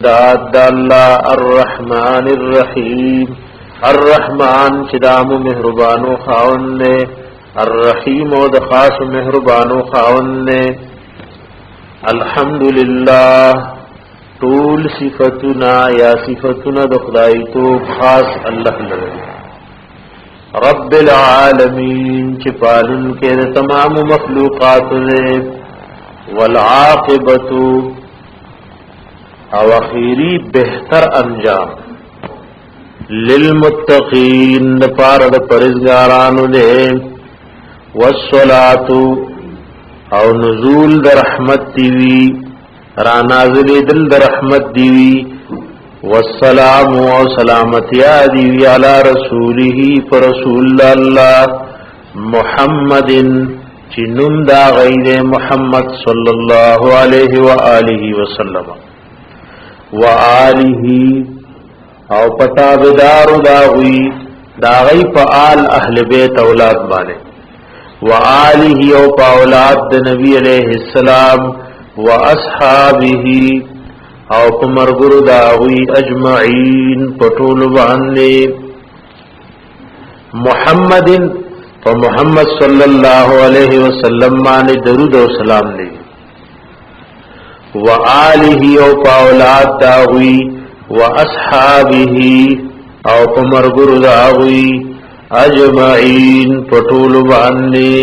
داد الله الرحمن الرحیم الرحمن چې دامو مهربانو خاون نے الرحیم او د خاص مهربانو خاون نے الحمدللہ طول صفتنا یا صفتنا د خدای تو خاص الله لري رب العالمین چې پالن کې د تمام مخلوقات نے والعاقبۃ او اخیری بہتر انجام للمتقین دپار د پرهیزګارانو دے والصلاة او نزول د رحمت دیوی را نازل دل د رحمت دیوی والسلام او سلامتیا دیوی علی رسوله پر رسول الله محمد چنم دا غیر محمد صلی الله علیه و آله وسلم و آله او پتا بدارو داغوی داغی پا آل اہل بیت اولاد بانے و آله او پا اولاد دا نبی علیہ السلام و اصحابه او پا مرگر داغوی اجمعین پٹول بانے محمد پا محمد صلی اللہ علیہ وسلم بانے درود و سلام لے و آله او پا اولاد داغوی و اصحابه او پا مرگر داغوی اجمعین پٹول باننے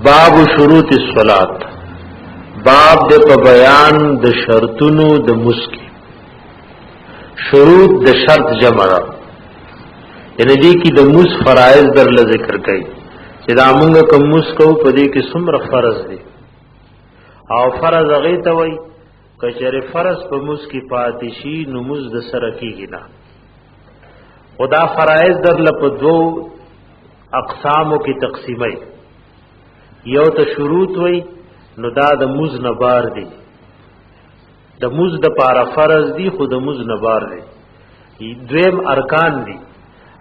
باب شروط الصلاة باب دے پا بیان د شرطنو د مسکی شروط د شرط جمع یعنی دی کی د مس فرائض در لذکر کئی چی دا منگا کم مس کو پا دی کی سمر فرض دی او فرض اغیتا وی کچر فرض په مز کی پاتشی نموز د سره کیږي نه خدا فرائض در لپاره دو اقسامو کی تقسیمای یو ته شروط وی نو دا د مز نه بار دی د مز د پاره فرض دی خو د مز نه بار دی دویم ارکان دی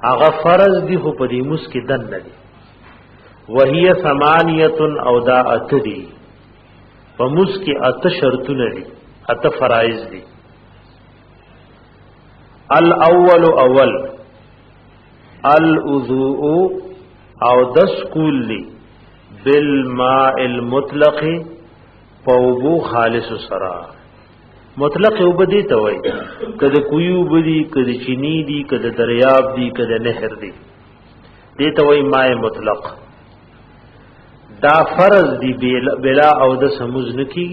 هغه فرض دی خو په دې مز کې دن نه دی وهي ثمانیه او دا اتدی په مز کې اته شرطونه دي اته فرائض دي الاول اول الوضوء او دسکول لی بالماء المطلق پوبو خالص سرا مطلق وبدی ته وای کده کویو بدی کده چینی دی کده دریاب دی کده نهر دی دې ته وای ماء مطلق دا فرض دی بلا او د سموز نکی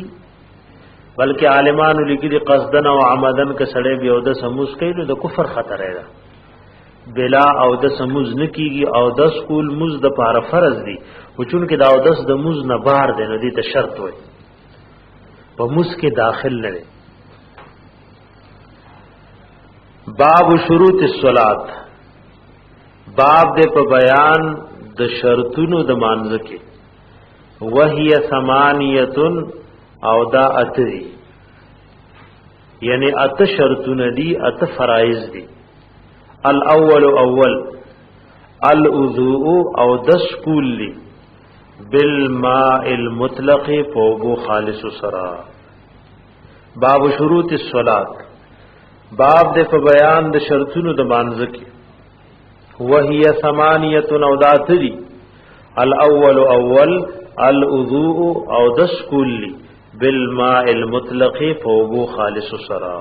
بلکہ عالمانو لیکي قصدن او عمدن ک سړی به او د سموز کینو د کفر خطر ہے بلا او د سموز نکیږي او د سکول مز د پاره فرض دی او چون کې دا او د مز نه بار دی نو دې ته شرط وای په مز کې داخل نه باب شروط الصلاة باب دې په بیان د شرطونو د مانځ کې وهي ثمانیه او دا اتری یعنی ات شرطون دی ات فرائض دی الاول اول الوضوء او دسکول لی بالماء المطلق فوبو خالص سرا باب شروط الصلاة باب دے په بیان د شرطونو د مانځ کې وهي ثمانیه او دا اتری الاول اول الوضوء او دسکول لی بالماء المطلق فوبو خالص سرا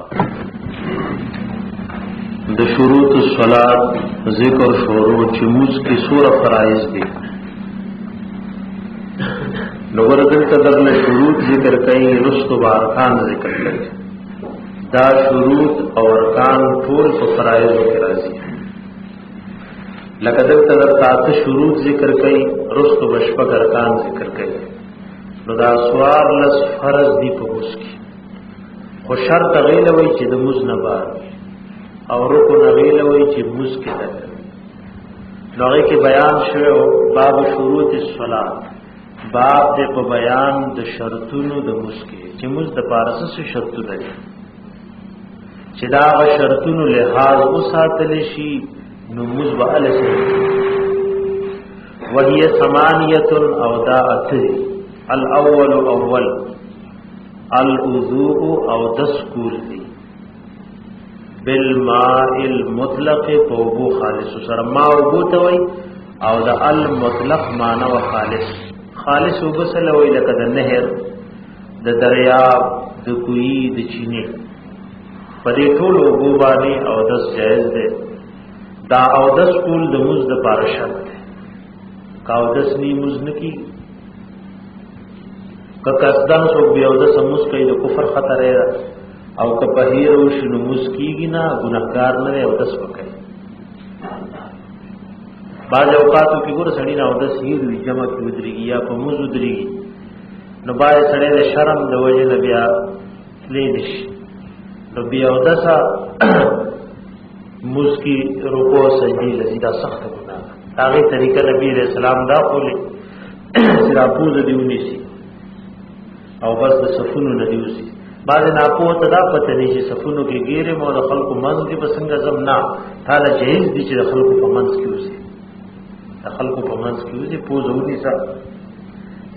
د شروط الصلاة ذکر شروع چې موږ کې سوره فرائض دي نو ورته تدرل شروط ذکر کوي رستو ارکان ذکر کوي دا شروط او ارکان ټول په فرائض کې راځي لکه دغه تاسو شروط ذکر کوي رستو بشپک ارکان ذکر کوي نو دا سوار لس فرض دی په مسکی خو شرط غیله وای چې د مز نه بار او رکو نه غیله وای چې مسکی ده نو هغه کې بیان شوی باب شروط الصلاة باب دې په بیان د شرطونو د مسکی چې مز د پارسه څه شرطونه دي چې دا شرطونو لحاظ وساتل شي نو مز به السه وهي ثمانیه او دا اتری الاول اول الوضوء او دسکول دی بالماء المطلق توبو خالص سره ما وبوتوي او د المطلق معنی و خالص وبسلوي لکه د نهر د دریاب د کوی د چینه پدې ټول وګوبانی او دس جائز ده دا او دس کول د مز د پارشت کاو دس نی مز نکی کقصدن سو بیا او دس مز کوي د کفر خطر او که پهیرو شنو مز کیږي نه ګناهګار نه او دس وکړي بعض اوقاتو کې ګور سړی نه او دس هیروي جمع کې ودرېږي یا په مز ودرېږي نو باید سړی د شرم د وجه نه بیا لیدش نو بیا او دسا مز کی رکوع سجدی لذیذه سخت ګناه هغه طریقه نبی رسول الله دا قولي سره پوز دیونی سي او بس د صفونو نه دیوسی بعض ناپو ته دا پته نه چې صفونو کې ګیره مو د خلکو منځ کې بسنګ زم نه تعالی جهیز دي چې د خلکو په منځ کې وسی د خلکو په منځ کې وسی پوز ودی سره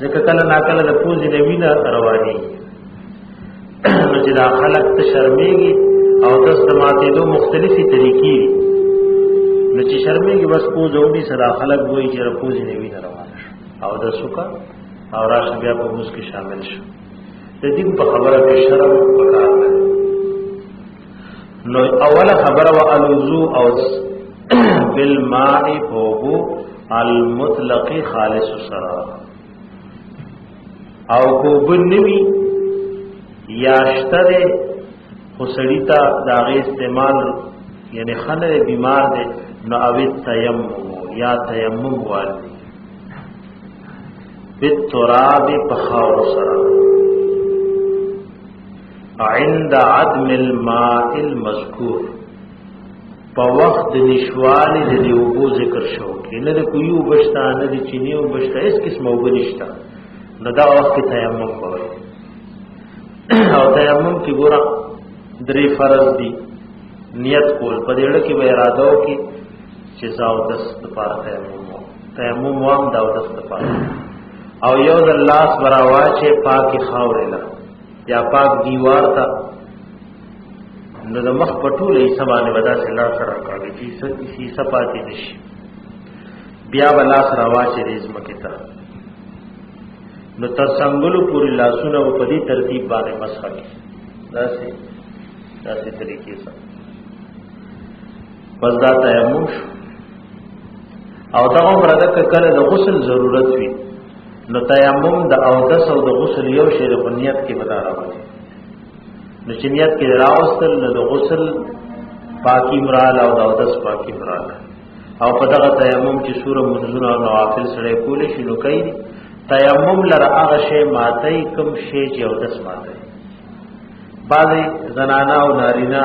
ځکه کله ناکله د پوز نه وینا رواني نو چې دا خلک ته شرمېږي او داس د ماتې دوه مختلفي طریقې نو چې شرمېږي بس پوز ودی سره خلک وایي چې پوز نه وینا روانه او د سوکا او راشه بیا په موږ کې شامل شو د دې په خبره کې شرم وکړه نو اوله خبره وا الوضوء او بالماء فوق المطلق خالص سرا او کو بنوي یا شتره خسړیتا داغه استعمال یعنی خنه بیمار دي نو او تیمم یا تیمم والي بالتراب بخاور سرا عند عدم الماء المذکور په وخت د نشوالي د دیوبو ذکر شو کله د کویو بشتا نه د چینیو بشتا اس قسمه وبنشتا نو دا وخت تیمم کوي او تیمم کې ګوره درې فرض دي نیت کول په دې کې به اراده وکي چې زاو د استفاره تیمم وام دا د استفاره او یو د الله براوا چې پاکي خاورې لا یا پاک دیوار تا نو د مخ پټولې سمانه ودا سره لا سره کوي چې سی صفاتې نشي بیا بلا سره واچې رزم کې تا نو تر څنګهلو پوری لاسونه په دې ترتیب باندې مسح کی داسې طریقې سره پس دا تیمم او دا عمر د کله د غسل ضرورت وي نو تیمم د اودس او د غسل یو شی په نیت کې ودا راوړي نو چې نیت کې راوستل نو د غسل پاکي مراد او د اودس پاکي مراد او په دغه تیمم چې سوره منځونه او نوافل سره کولې شي نو کوي تیمم لره هغه شی ماتای کوم شی چې اودس ماتای بعضی زنانا او نارینا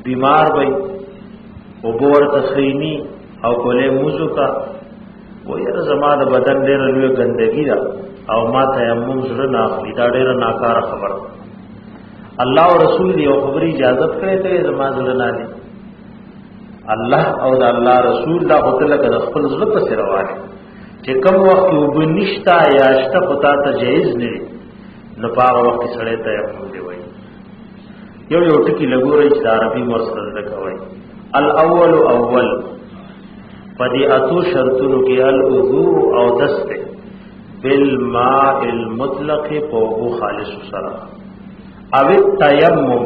بیمار وي او بور تخینی او کولې موضوع کا و یره زما د بدن ډېر لوی ګندګي دا او ما تیمم سره نه اخلي دا ډېر ناکاره خبره الله او رسول دی او خبري اجازه کړې ته زما زړه نه دي الله او د الله رسول دا هوتل کده خپل زړه په سر روانه چې کوم وخت وبنشتا یا شته پتا ته جایز نه نه پاره وخت سره تیمم دی وای یو ټکی لګوري چې عربي مرسل لګوي الاول اول پدی اتو شرطونو کې الوضوء او دسته بالماء المطلق فوق خالص سرا او التيمم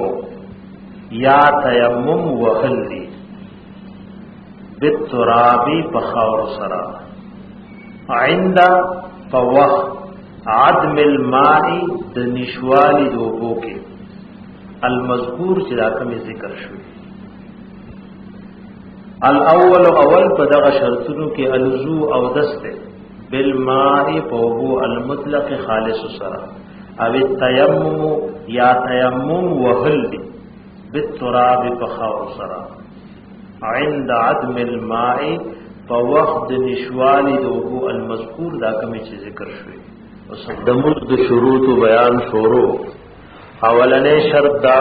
یا تیمم وحلی بالتراب بخاور سرا عند فوق عدم الماء د نشوالی دوبو کې المذکور چې دا کوم ذکر شوی الاول اول په دغه شرطونو کې الوضوء او دسته بالماء فوق المطلق خالص سرا او التيمم یا تیمم وحل بالتراب بخاور سرا عند عدم الماء فوقت نشوال دوبو المذکور دا کوم چې ذکر شوی اوس د مد شروط بیان شروع اولنې شرط دا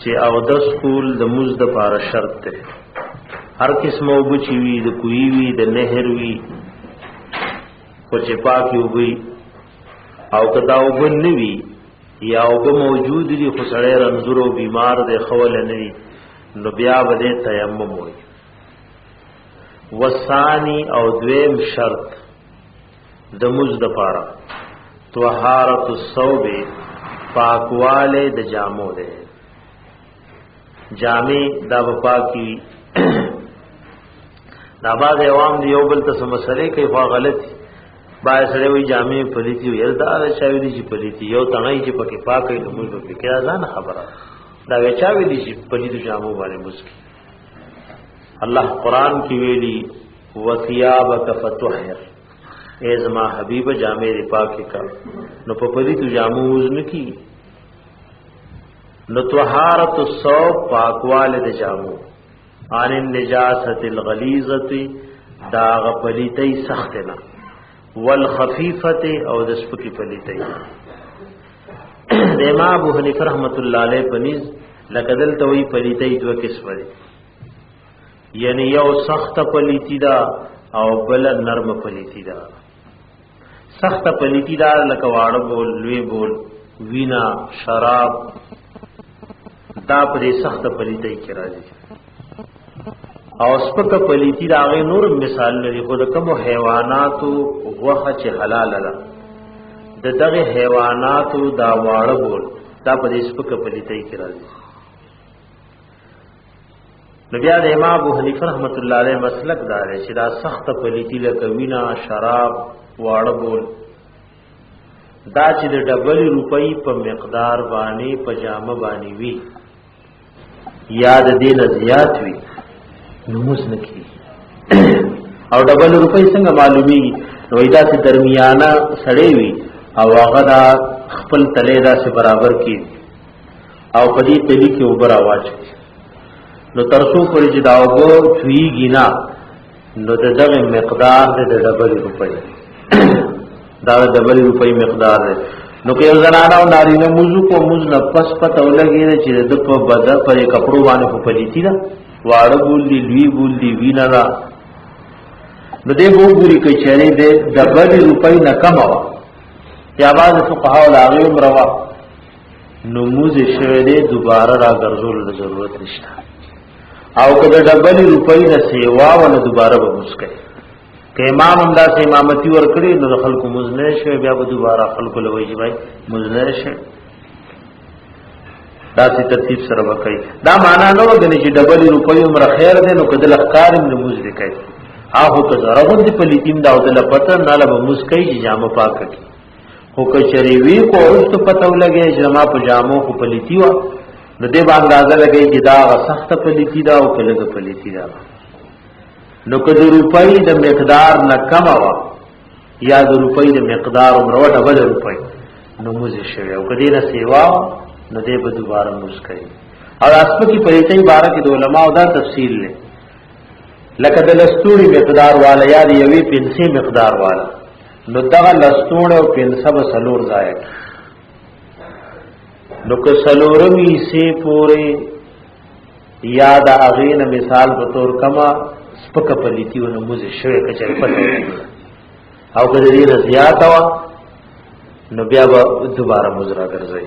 چې او د سکول د مزد لپاره شرط ده هر قسمه وبچی وی د کوی وی د نهر وی خو چې پاکي وي او کدا وبن نوي یا وب موجود دي خو سړی رنځور او بیمار دی خول نه دي نو بیا بده تیمم وي. وثانی او دویم شرط د مز د پاره طهارت الثوب پاکواله د جامو ده. جامې دا پاکي دا باز عوام دی یو بل ته مسلې کوي خو غلطي با سره وی جامې پلیتی وي دا چاوي دي چې پلیتی یو تنګي چې پکې پاکي نو موږ په کې ځان خبره دا چاوي دي چې پلیتی جامو باندې مسکی. الله قران کې ویلي وثيابك فطهر اے زما حبیب جامې ری پاکي کا نو په پلیتی جامو وزن کی نو طهارت الثوب پاکواله د جامو ان النجاست الغلیظه دا غپلیتی سخت نه والخفیفه او د سپکی پلیتی. د امام ابو حنیفه رحمۃ اللہ علیہ پنیز لکدل توي پلیتی دو قسم دي یعنی یو سخت پلیتی دا او بل نرم پلیتی دا. سخت پلیتی دا لکه واړه بول لوی بول وینا شراب دا پرې سخت پلیتی کې راځي. او سپک پلیتی دا غي نور مثال لري خود کوم حیواناتو غوخه چې حلال ده د دغه حیواناتو دا واړه بول دا پرې سپک پلیتی کې راځي. نبی د امام ابو حنیفه رحمۃ اللہ علیہ مسلک دار چې دا سخت پلیتی لکه وینا شراب واړه بول دا چې د ډبل روپۍ په مقدار باندې پجامه باندې وی یاد دین زیات وی نموز نکی او ډبل روپۍ څنګه معلومی نو ایدا چې درمیانه سړی وی او هغه دا خپل تله دا سره برابر کی او پدې تلی کې اوپر आवाज نو ترسو پرې چې دا وګو چويږي نه نو دغه مقدار د ډبل روپۍ دا ډبل روپۍ مقدار دی. نو که یو زنانه او نارینه موضوع کو موز نه پس پته ولګي چې د په بدن پر کپړو باندې په پلیتی دا واړه بول دی لوی بول دی وینا را نو دې وګوري کې چېرې دې ډبل روپۍ نه کم وا یا باز فقها او لاغي عمروا نو موز شوه دې دوباره را ګرځول د ضرورت نشته او کله ډبل روپۍ نه سیوا ولا دوباره به مسکه که امام هم دا سه امامتی ور کړی نو خلکو مزنه شوه بیا به دوباره خلکو لوي چې بھائی مزنه شوه دا سي ترتیب سره وکړي. دا معنا نه وګني چې ډبل روپۍ عمر خیر ده نو کله لخکارم نه مزد کوي هغه که زرغون دي پلیتیم دا او د لپته نه له مسکي چې جامه پاک کړي خو که چری وی کو اوست پته ولګي چې ما په جامو خو پلیتی و نو دې باندې اندازه لګي چې دا سخت پلیتی دا او کله پلیتی دا نو که د روپۍ د مقدار نه کم وا یا د روپۍ د مقدار عمر و ډبل روپۍ نو موزه شوی او کدی نه سیوا نو دې به دوباره مسکي. او اسپکی پریتای بارے کې د علماء دا تفصیل لې لکه د لستوړي مقدار والا یا د یوې پنسي مقدار والا نو دغه لستوړ او پنسه به سلور ځای نو که سلورمی سي پورې یا د اغین مثال په تور کما سپک پلیتی و نموز شوی کچر پتہ او که دې نه زیات وا نو بیا به دوباره مزرا ګرځي.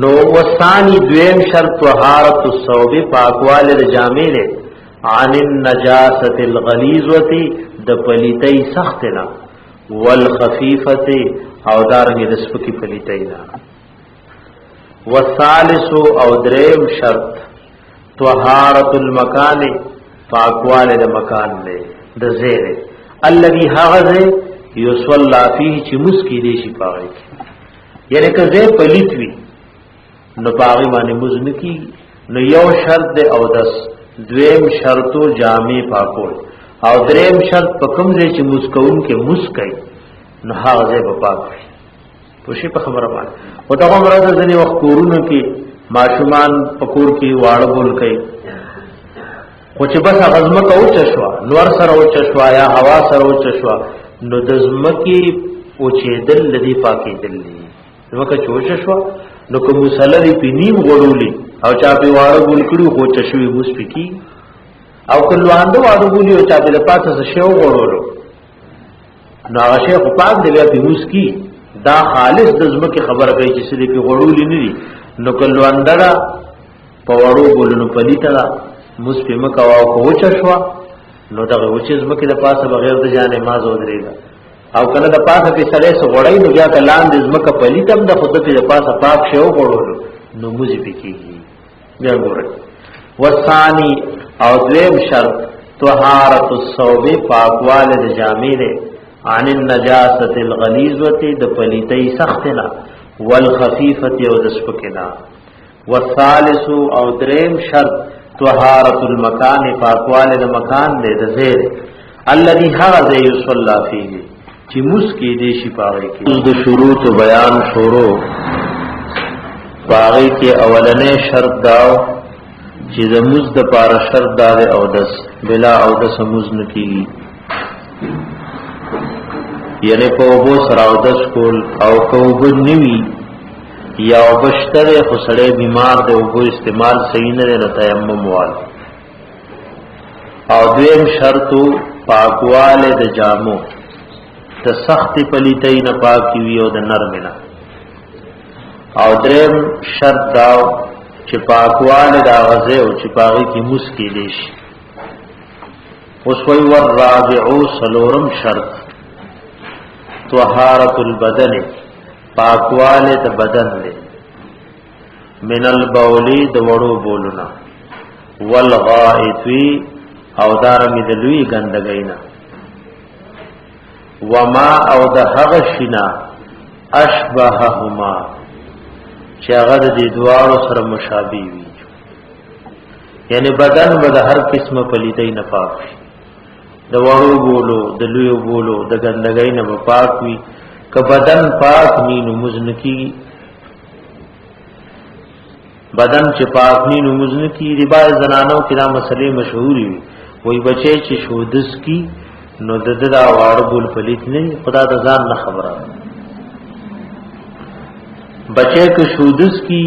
نو وثانی دویم شرط طهارت الثوب پاکواله د جامې له عن النجاسه الغلیظه د پلیتی سخت نه والخفیفه او دارنګ د سپکی پلیتی نه. والثالث او دریم شرط طهارت المکان پاکواله د مکان له د زیره الذي هغه یصلی فيه چې مسکی دي شي پاره یعنی که زه پلیت وی نو پاغي باندې مزن کی نو یو شرط ده او دس دویم شرطو جامع پاکول او دریم شرط په کوم ځای چې مسکون کې مسکای نو هغه به پاک وي. پوښي په خبره باندې او دا عمره د ځنی وخت کورونو کې ماشومان پکور کې واړه بول کوي خو چې بس غزمه کو چشوا نور سره او چشوا یا هوا سره او چشوا نو د زمکی او چې دل لدی پاکي دل زمکه چوش شوا نو کوم مسلری په نیم غړولې او چا په واړه بول کړي خو چشوي موس پکی او کلواند واړه بولی او چا په پاتې شو غړولو نو هغه شیخ پاک دی بیا په موس کی دا خالص د ځمکې خبره کوي چې سړي په غړولې نه دي نو کلو اندړه په وړو بولنو پلیته موس په مکه واو کوچ شو نو دغه وچې ځمکې د پاسه بغیر د جانې ماز ودرېږي او کله د پاسه کې سړی سو غړای نو بیا کلام د ځمکه پلیتم د خود په پاسه پاک شو غړول نو موزي پکېږي بیا ګورئ وثانی او دویم شرط طهارت الثوب پاکواله د جامې ده عن النجاسه الغلیظه د پلیتۍ سختنا والخفیفه او د سپکنا والثالث او دریم شرط طهارت المکان پاکواله د مکان ده د زیر الذي هذا يصلى فيه چې مسکی دې شي پاوي کې د شروط بیان شروع پاوي کې اولنې شرط داو چې د مز د پاره شرط دار او دس بلا او دس مز نکېږي یعنی په وبو سره او دس کول او کوب نیوي یا وبشتره خسړې بیمار د وبو استعمال صحیح نه نه تیمم وال او دویم شرط پاکواله د جامو د سخت پلیتۍ نه پاکي وي او د نرم نه او دریم شرط داو چې پاکواله دا غزه او چې پاغي کې مسکی دیش اوس وی ور رابعو سلورم شرط طهارت البدن پاکواله د بدن له من البولی د وړو بولنا والغائط او دارمی د لوی ګندګینا وما او د هغه شینا اشبههما چې هغه د دوارو سره مشابه وي یعنی بدن به د هر قسمه پلیتۍ نه پاک وي د وړو بولو د لوی بولو د ګندګۍ نه پاک وي که بدن پاک ني نو مزنکی بدن چې پاک ني نو مزنکی دی با زنانو کې دا مسلې مشهوري وي وای بچي چې شودس کی نو د دا وړو بول پلیت نه خدا د ځان نه خبره بچے که شودس کی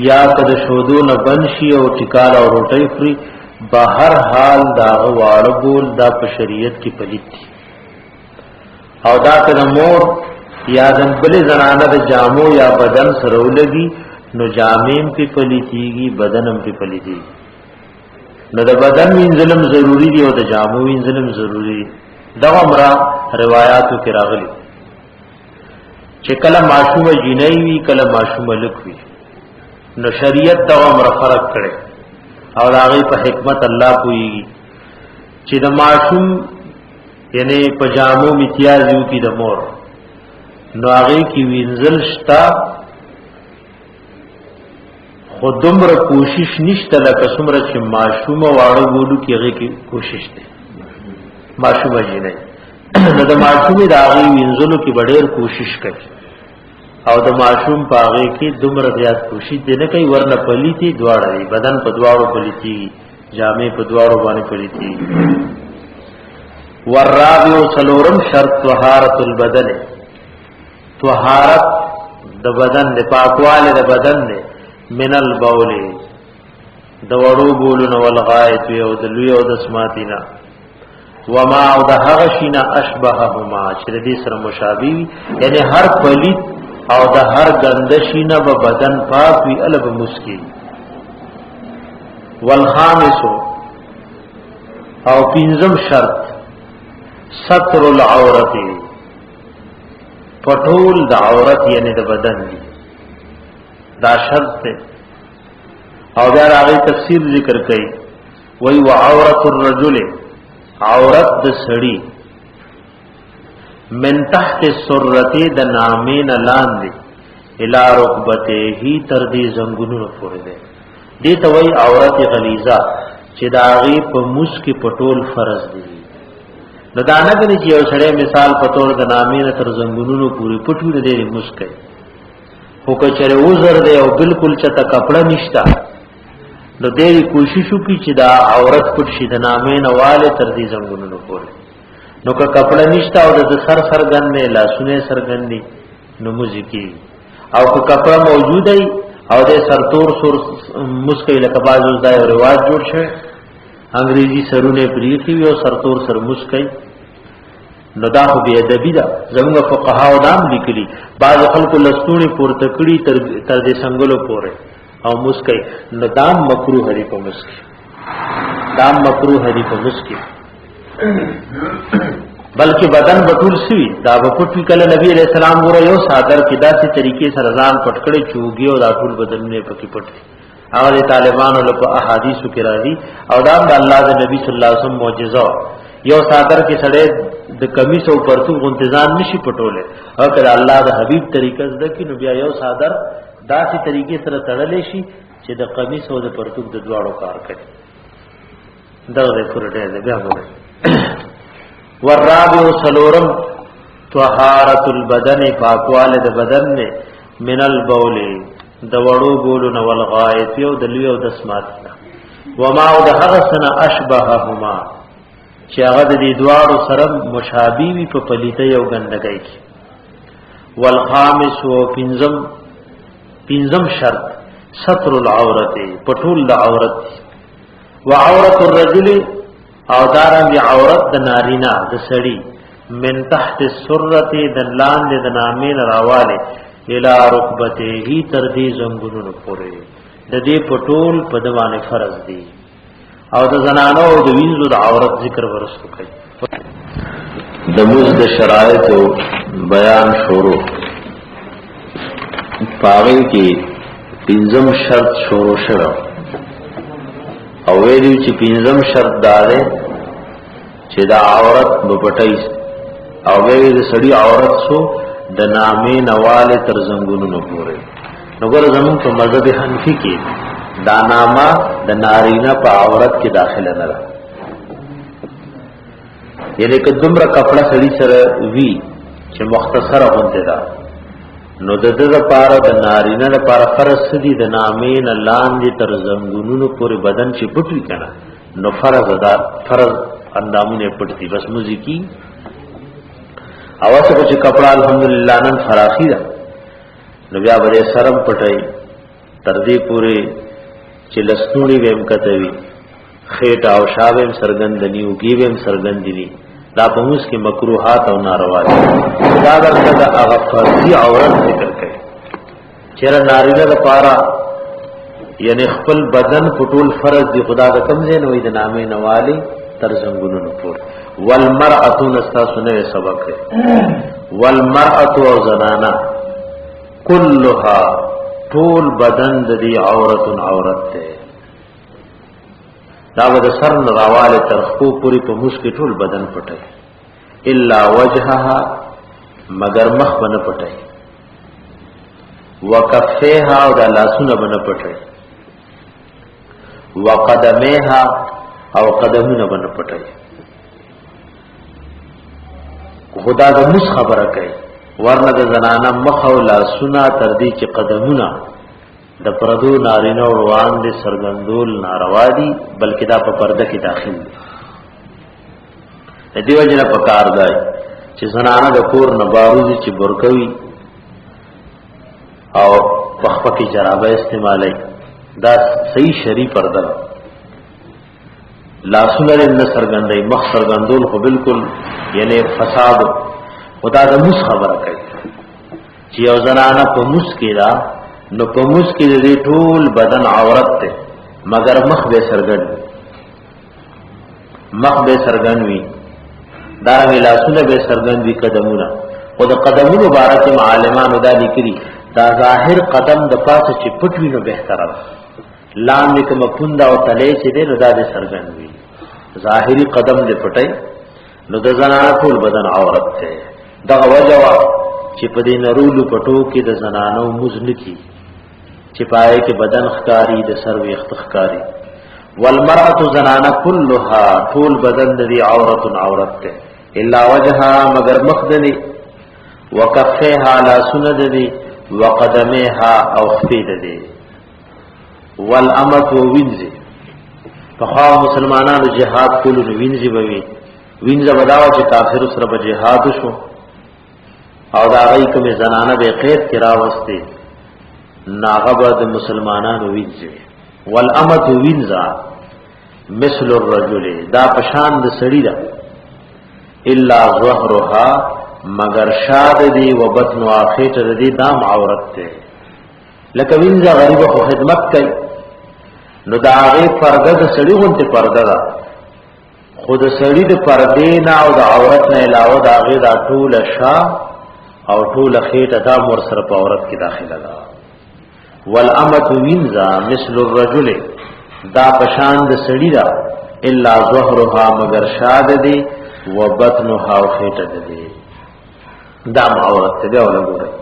یا کد شودو نه بنشي او ټیکال او روټي خوري بهر حال دا واړه بول دا په شریعت کې پلیت دي او دا کله مور یا د بل زنانه د جامو یا بدن سره ولګي نو جامیم په پلیتيږي بدنم په پلیتيږي نو د بدن وینځلم ضروری دی او د جامو وینځلم ضروری دی دا امره روایتو کې راغلي چې کله معصومه جنۍ وی کله معصومه لکوي نو شریعت دا امره فرق کړي او هغه په حکمت الله کوي چې د معصوم یعنی پجامو امتیازو کې د مور نو هغه کې وینځل شتا خودمره کوشش نشته لکه څومره چې معصومه واړو بولو کې هغه کې کوشش ده معصومه جنۍ نو د معصومې د هغه وینځلو کې ډېر کوشش کوي او د معصوم په هغه کې دومره زیات کوشش نه کوي ورنه پلیتی دواړه بدن په دواړو پلیتی جامې په دواړو باندې پلیتی والرابع سلورم شرط طهارت البدن طهارت د بدن د پاکواله د بدن نه من البول د وړو بولونو والغایت او د لوی او د سماتینا وما او د هغه شینا اشبههما چې دې سره مشابه یعنی هر پلیت او د هر گندشینا به بدن پاک وی الب مسکی والخامس او پنځم شرط ستر العورت پټول د عورت یعنی د بدن دی دا شرط ده او دا راغی تفسیر ذکر کړي وی وعورت الرجل عورت د سړی من تحت السرته د نامین لاندې الی رکبته هی تر دې زنګونو پورې ده دې ته وی عورت غلیظه چې دا غي په مسکی پټول فرض دي نو دا نه کوي چې یو سړی مثال پټول د نامین تر زنګونو پورې پټول دې مسکی خو کچره وزر دی او بالکل چته کپڑا نشتا نو دې کوشش وکړي چې دا عورت پټ شي د نامین واله تر دې زنګونو پورې نو که کپڑا نشتا او د سر سرګن نه لاسونه سرګن دي نو موزیکی او که کپڑا موجود دی او د سرتور سر مسکی لکه بازو دا یو رواج جوړ شوی انګریزي سرونه پریخي او سرتور سر مسکی نو دا خو بی ادبی ده. زموږ فقها او دام لیکلي بعض خلکو لستونی پورته کړي تر دې څنګهلو پورې او مسکی، نو دام مکروه دی په مسکی، دام مکروه دی په مسکی. بلکې بدن بټول سوی دا بپټوي. کله نبی علیہ السلام ګوره یو صادر کې داسې طریقې سره ځان پټ کړي چوغي او دا ټول بدن نه پکې پټ دي. هغه طالبانو له احادیثو کې راځي او دا د الله د نبی صلی الله علیه وسلم معجزه. یو صادر کې سړی د کمیس او پرتو انتظام نشي پټوله، او کله الله د حبیب طریقه زده کې نو بیا یو صادر داسې طریقې سره تړلې شي چې د قمیص او د پرتوب د دواړو کار کوي. دا د پرټه ده بیا وایي. والرابع سلورم طهارت البدن، پاکواله د بدن نه، من البول د وړو بولو نه، والغائط یو د لوی او د سمات نه، وما او د هغه سنه اشبههما چې هغه د دې دواړو سره مشابه وي په پلیته یو ګندګۍ کې. والخامس و پنځم شرط ستر العورت، پټول د عورت، وعورت الرجل او دارنګ عورت د نارینا د سړی، من تحت السرته د لاندې د نامین راواله الى رکبته تر دې زنګونو پورې، د دې پټول په دوانه فرض دی. او د زنانو او د وینځو د عورت ذکر ورسو کوي. د موږ د شرایط بیان شروع پاوی کې پنځم شرط شروع شوه او ویلو چې پنځم شرط دار چې دا عورت بپټای او ویل د سړي عورت سو د نامې نواله تر زنګونو پورې. نو ګور زمون په مذهب حنفي کې دا نامه د نارینه په عورت کې داخله نه ده. یعنی که دومره کپڑا سړي سره وی چې مختصره غونډه ده، نو د دې لپاره د نارینه لپاره فرض دي د نامې نه لاندې تر زنګونو پورې بدن چې پټوي کنه، نو فرض ادا فرض اندامونه پټي بس موزیکی اواز په چې کپڑا الحمدلله نن فراخي ده، نو بیا به سرم پټي تر دې پورې چې لستونی ویم کتوي، خېټه او شاویم سرګندنی او گیویم سرګندنی، دا په موږ کې مکروهات او ناروا دي. دا درته د هغه فرضي عورت ذکر کوي چیرې نارینه لپاره یعنی خپل بدن پټول فرض دی، خدا د کم ځای نوې د نامې نوالی تر زنګونو پور. والمرأة نستا سنوي سبق ہے، والمرأة او زنانا كلها طول بدن دی عورت ته، دا د سر راواله تر خو پوری په مسکی ټول بدن پټي، الا وجهها مگر مخ بنه پټي، وکفیها او د لاسونه بنه پټي، وقدمیها او قدمونه بنه پټي. خدا د مس خبره کوي، ورنه د زنانه مخ او لاسونه تر دې چې قدمونه د پردو نارینه روان دي سرګندول ناروا دي، بلکې دا په پرده کې داخل دي. د دې وجنه په کار دی چې زنانه د کور نه باروزي چې برکوي او پخپکی جرابه استعمالي، دا صحیح شری پرده. لاسونه نه سرګندای، مخ سرګندول خو بالکل یعنی فساد. خدا د مس خبره کوي چې یو زنانه په مس کې دا، نو په موږ کې د ټول بدن عورت ته مگر مخ به سرګن، مخ به سرګن وي، دا لاسونه به سرګن وي، قدمونه. او د قدمونو بارے معلمانو دا لیکلي دا ظاهر قدم د پاسه چې پټ وي نو بهتره ده، لاندې کوم پوند او تلې چې دی نو دا د سرګن وي. ظاهري قدم دې پټي نو د زنانه ټول بدن عورت ته. دا وجه چې په دې نرولو پټو کې د زنانو مزن کی چې پای کې بدن ښکاری د سر ویخت ښکاری. والمرأة زنانه كلها طول بدن دی عورت ته، الا وجهها مگر مخدنی، وکفیها لا سند دی، وقدمیها او خفید دی. والامت و وینزی فخوا مسلمانانو جهاد کولو نو وینزی بوی، وینزه بداو چې کافر سره به جهاد شو او دا غي کوم زنانه به قید کرا وسته ناغبه د مسلمانانو وینځي. والامت وینځا مثل الرجل، دا پشان د سړی دا الا ظهرها مگر شاد دی و بطن آخیت دی دام عورت تے لکه وینځه غریب خو خدمت کوي نو دا هغه پرده د سړی غونته پرده ده خود سړی د پردې نه او د عورت نه علاوه دا هغه دا ټول شا او ټول خېټه دا مر سره په عورت کې داخله ده والامه وینځه مثل الرجل دا پشان د سړی دا الا ظهرها مگر شاد دی و بطنها او خېټه دی دا عورت ته دی ولګوره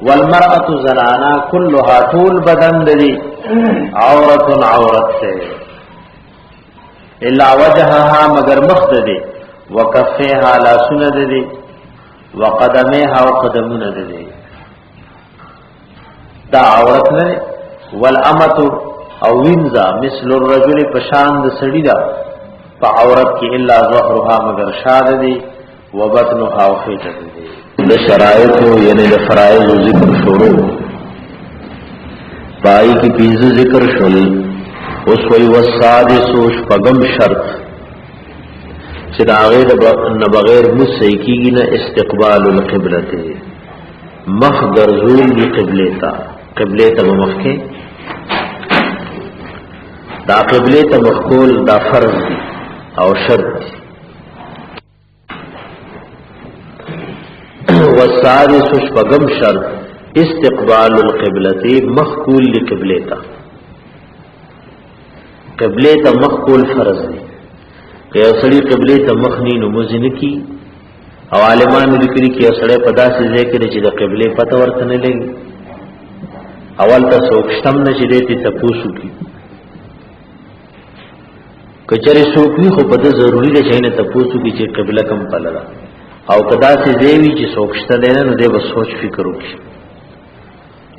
والمرأة زنانا كلها طول بدن دی عورت عورت ته الا وجهها مگر مخد دی وکفیها لا سند دی وقدمها وقدمون دی دا عورت نه والامه او وینزا مثل الرجل پشاند سړی دا په عورت کې الا ظهرها مگر شاد دی وبطنها وخیټه دی د شرایط یعنی د فرایض ذکر شروع پای کی پیز ذکر شول اوس وی والسادس شپغم شرط چې دا غیر نه بغیر مسیکیږي نه استقبال القبلة مخ ګرځول دی قبله ته مخ کې دا قبله ته مخکول دا فرض دی او شرط دی والسادس شپغم شرط استقبال القبلة مخکول لقبلتا قبلتا مخکول فرض دی که یو سړی قبلتا مخنی نموزی نکی او عالمان لکلی که یو سړی پدا سی ذکر چې د قبله پته ورته نه لګي اول تا سوکشتم نه چې دیتی تپوسو کی کچری سوکوی خو پده ضروری ده چې نه تپوسو کی چې قبله کم پللا او کدا سی دیوی چې سوکشته دینا نو دی به سوچ فکر وکړي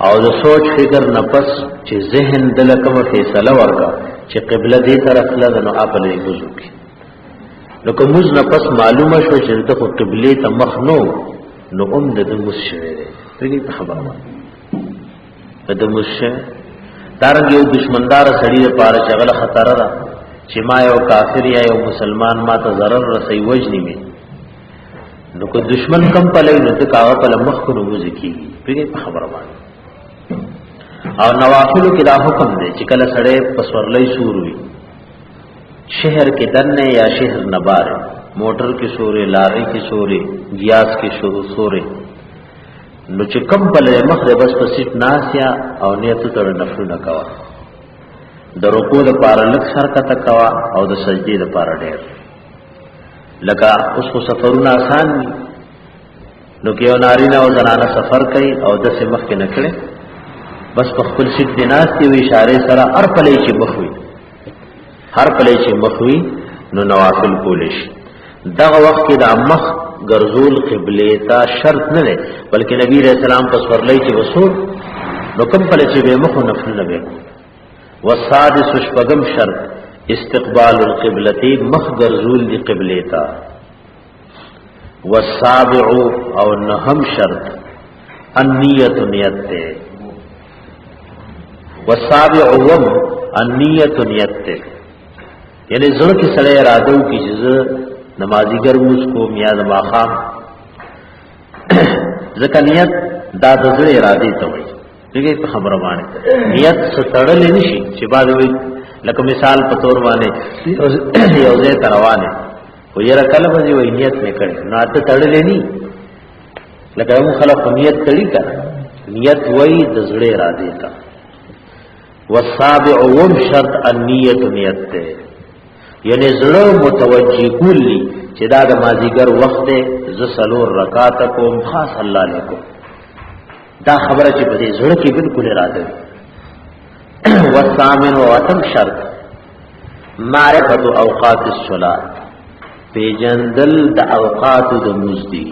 او د سوچ فکر نه پس چې ذهن دلکم فیصله ورکا چې قبله دې طرف لږ نو خپل یې وضو کی نو کوم نه پس معلومه شو چې د قبله ته مخ نو د مشره دی پرې په خبره د مشره دارنګ یو دشمندار سړی لپاره شغله خطر ده چې ما یو کافر یا یو مسلمان ما ته ضرر رسي وجنی می نو کو دشمن کم پلای نو ته کاغه په مخ کو نو ذکی پرې په خبره باندې او نوافلو کې دا حکم دی چې کله سړی پسورلې سور وي شهر کې دنه یا شهر نبار موټر کې سورې لارې کې سورې گیاس کې سورې نو چې کم بلې مخه بس پسیټ ناسیا او نیت تر نفل نه کوا د رکوع د پاره لک سر کا تکوا او د سجدي د پاره ډېر لکه اوس خو سفرونه آسان دي نو کې یو نارینه او زنانه سفر کوي او د سمخ کې نکړي بس په خپل سیټ دی ناستي وی اشاره سره هر پلې چې مخوي نو نوافل کولیش دغه وخت کې د مخ ګرځول قبله ته شرط نه دی بلکې نبی رسول الله پس ورلې چې وصول نو کوم پلې چې به مخ نفل نه وي والسادس شپغم شرط استقبال القبلة مخ ګرځول دی قبله ته والسابع او نهم شرط النیت نیت ته والسابع وم النیت نیت ته یعنی زړه کې سړی اراده وکړي چې نمازیګر موږ کو میاز ماخام ځکه نیت دا د زړه اراده ته وایي دغه په خبره باندې نیت ستړل نشي چې بعد وي لکه مثال په تور باندې یو ځای روانه خو یې راکله باندې وایي نیت نه کړي نو ته تړل نه لکه موږ خلک نیت کړي کړه نیت وایي د زړه اراده ته والسابع وم شرط النیت نیت ته یعنی زړه متوجی کولی چې دا د مازیګر وخت دی ز سلور رکعات کوم خاص الله علیکم دا خبره چې په دې زړه کې بالکل اراده والثامن واتم شرط معرفت اوقات الصلاه پیجندل د اوقات د مزدی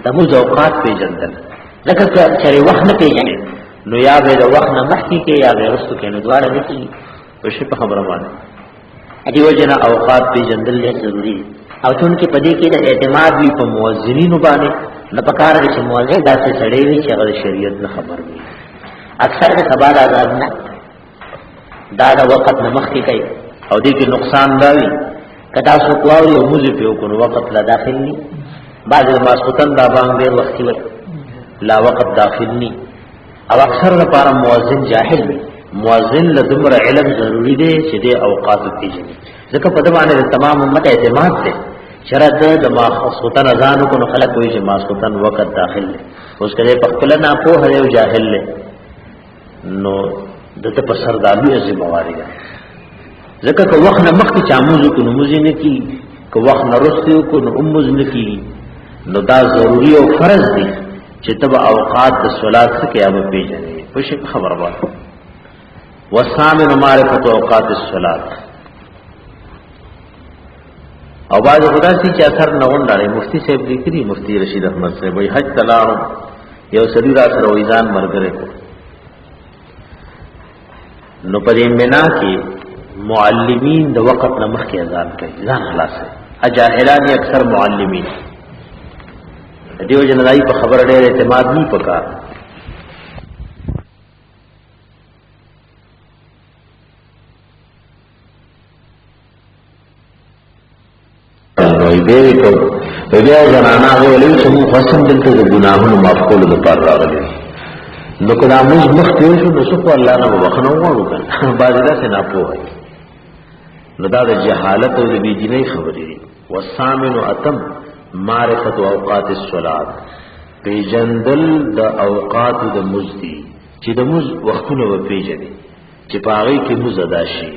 د مز اوقات پیجندل لکه چې وخت نه پیژنې نو یا به د وخت نه مخکې کې یا به رسو کې نو دواړه نه کیږي په شی په خبره باندې ادي وجنا اوقات پیجندل ضروري او چون کې پدې کې د اعتماد وی په مؤذنینو باندې نه پکاره چې مؤذن داسې سړی وي چې هغه شریعت نه خبر وي اکثر د سبا د آزاد نه دا د وخت نه مخکې کوي او دې کې نقصان راوي کدا سو قواوی او موزی پیو کنو وقت لا داخل نی بعض ماسختن دا بانگ دیر وقتی وی لا وقت داخل نی او اکثر لپاره مؤذن جاهل نی مؤذن لدمر علم ضروری دی چې د اوقات پیژني ځکه په دې باندې تمام امت اعتماد دی شرط د ماسختن اذان کو نو خلق وی چې ماسختن وقت داخل دی اوس کله په خپل نه په هره جاهل دی نو دته په سر دالو یې ذمہواری ده ځکه که وخت نه مخکې چاموزو کو نو موزي نه کی که وخت نه رسیو کو نو اموز نه کی نو دا ضروری او فرض دي چې تبع اوقات د صلات څخه یا به پیژنې په شي خبر وایي وسامن معرفت اوقات الصلات او باید خدا سي چې اثر نه وندړي مفتی صاحب لیکلي مفتی رشید احمد صاحب وي حج تلارم یو سړي را سره وېزان مرګره کو نو پدې منا کې معلمین د وقت نه مخکې اذان کوي ځان خلاص اجاهلان اکثر معلمین دیو جنای په خبر ډېر اعتماد نه پکا وی کو بیا زنانا غوړي چې مو قسم دلته د ګناهونو معاف کولو لپاره راغلي نو کله موږ مخکې شو نو څه الله نه وبخنه وغواړو کنه باز دا څه نه پوهه نو دا د جهالت او د بيدینۍ خبرې دي والثامن اتم معرفت اوقات الصلاه پیجندل د اوقات د مزدي چې د مز وختونه و پیژني چې پاغي کې مز ادا شي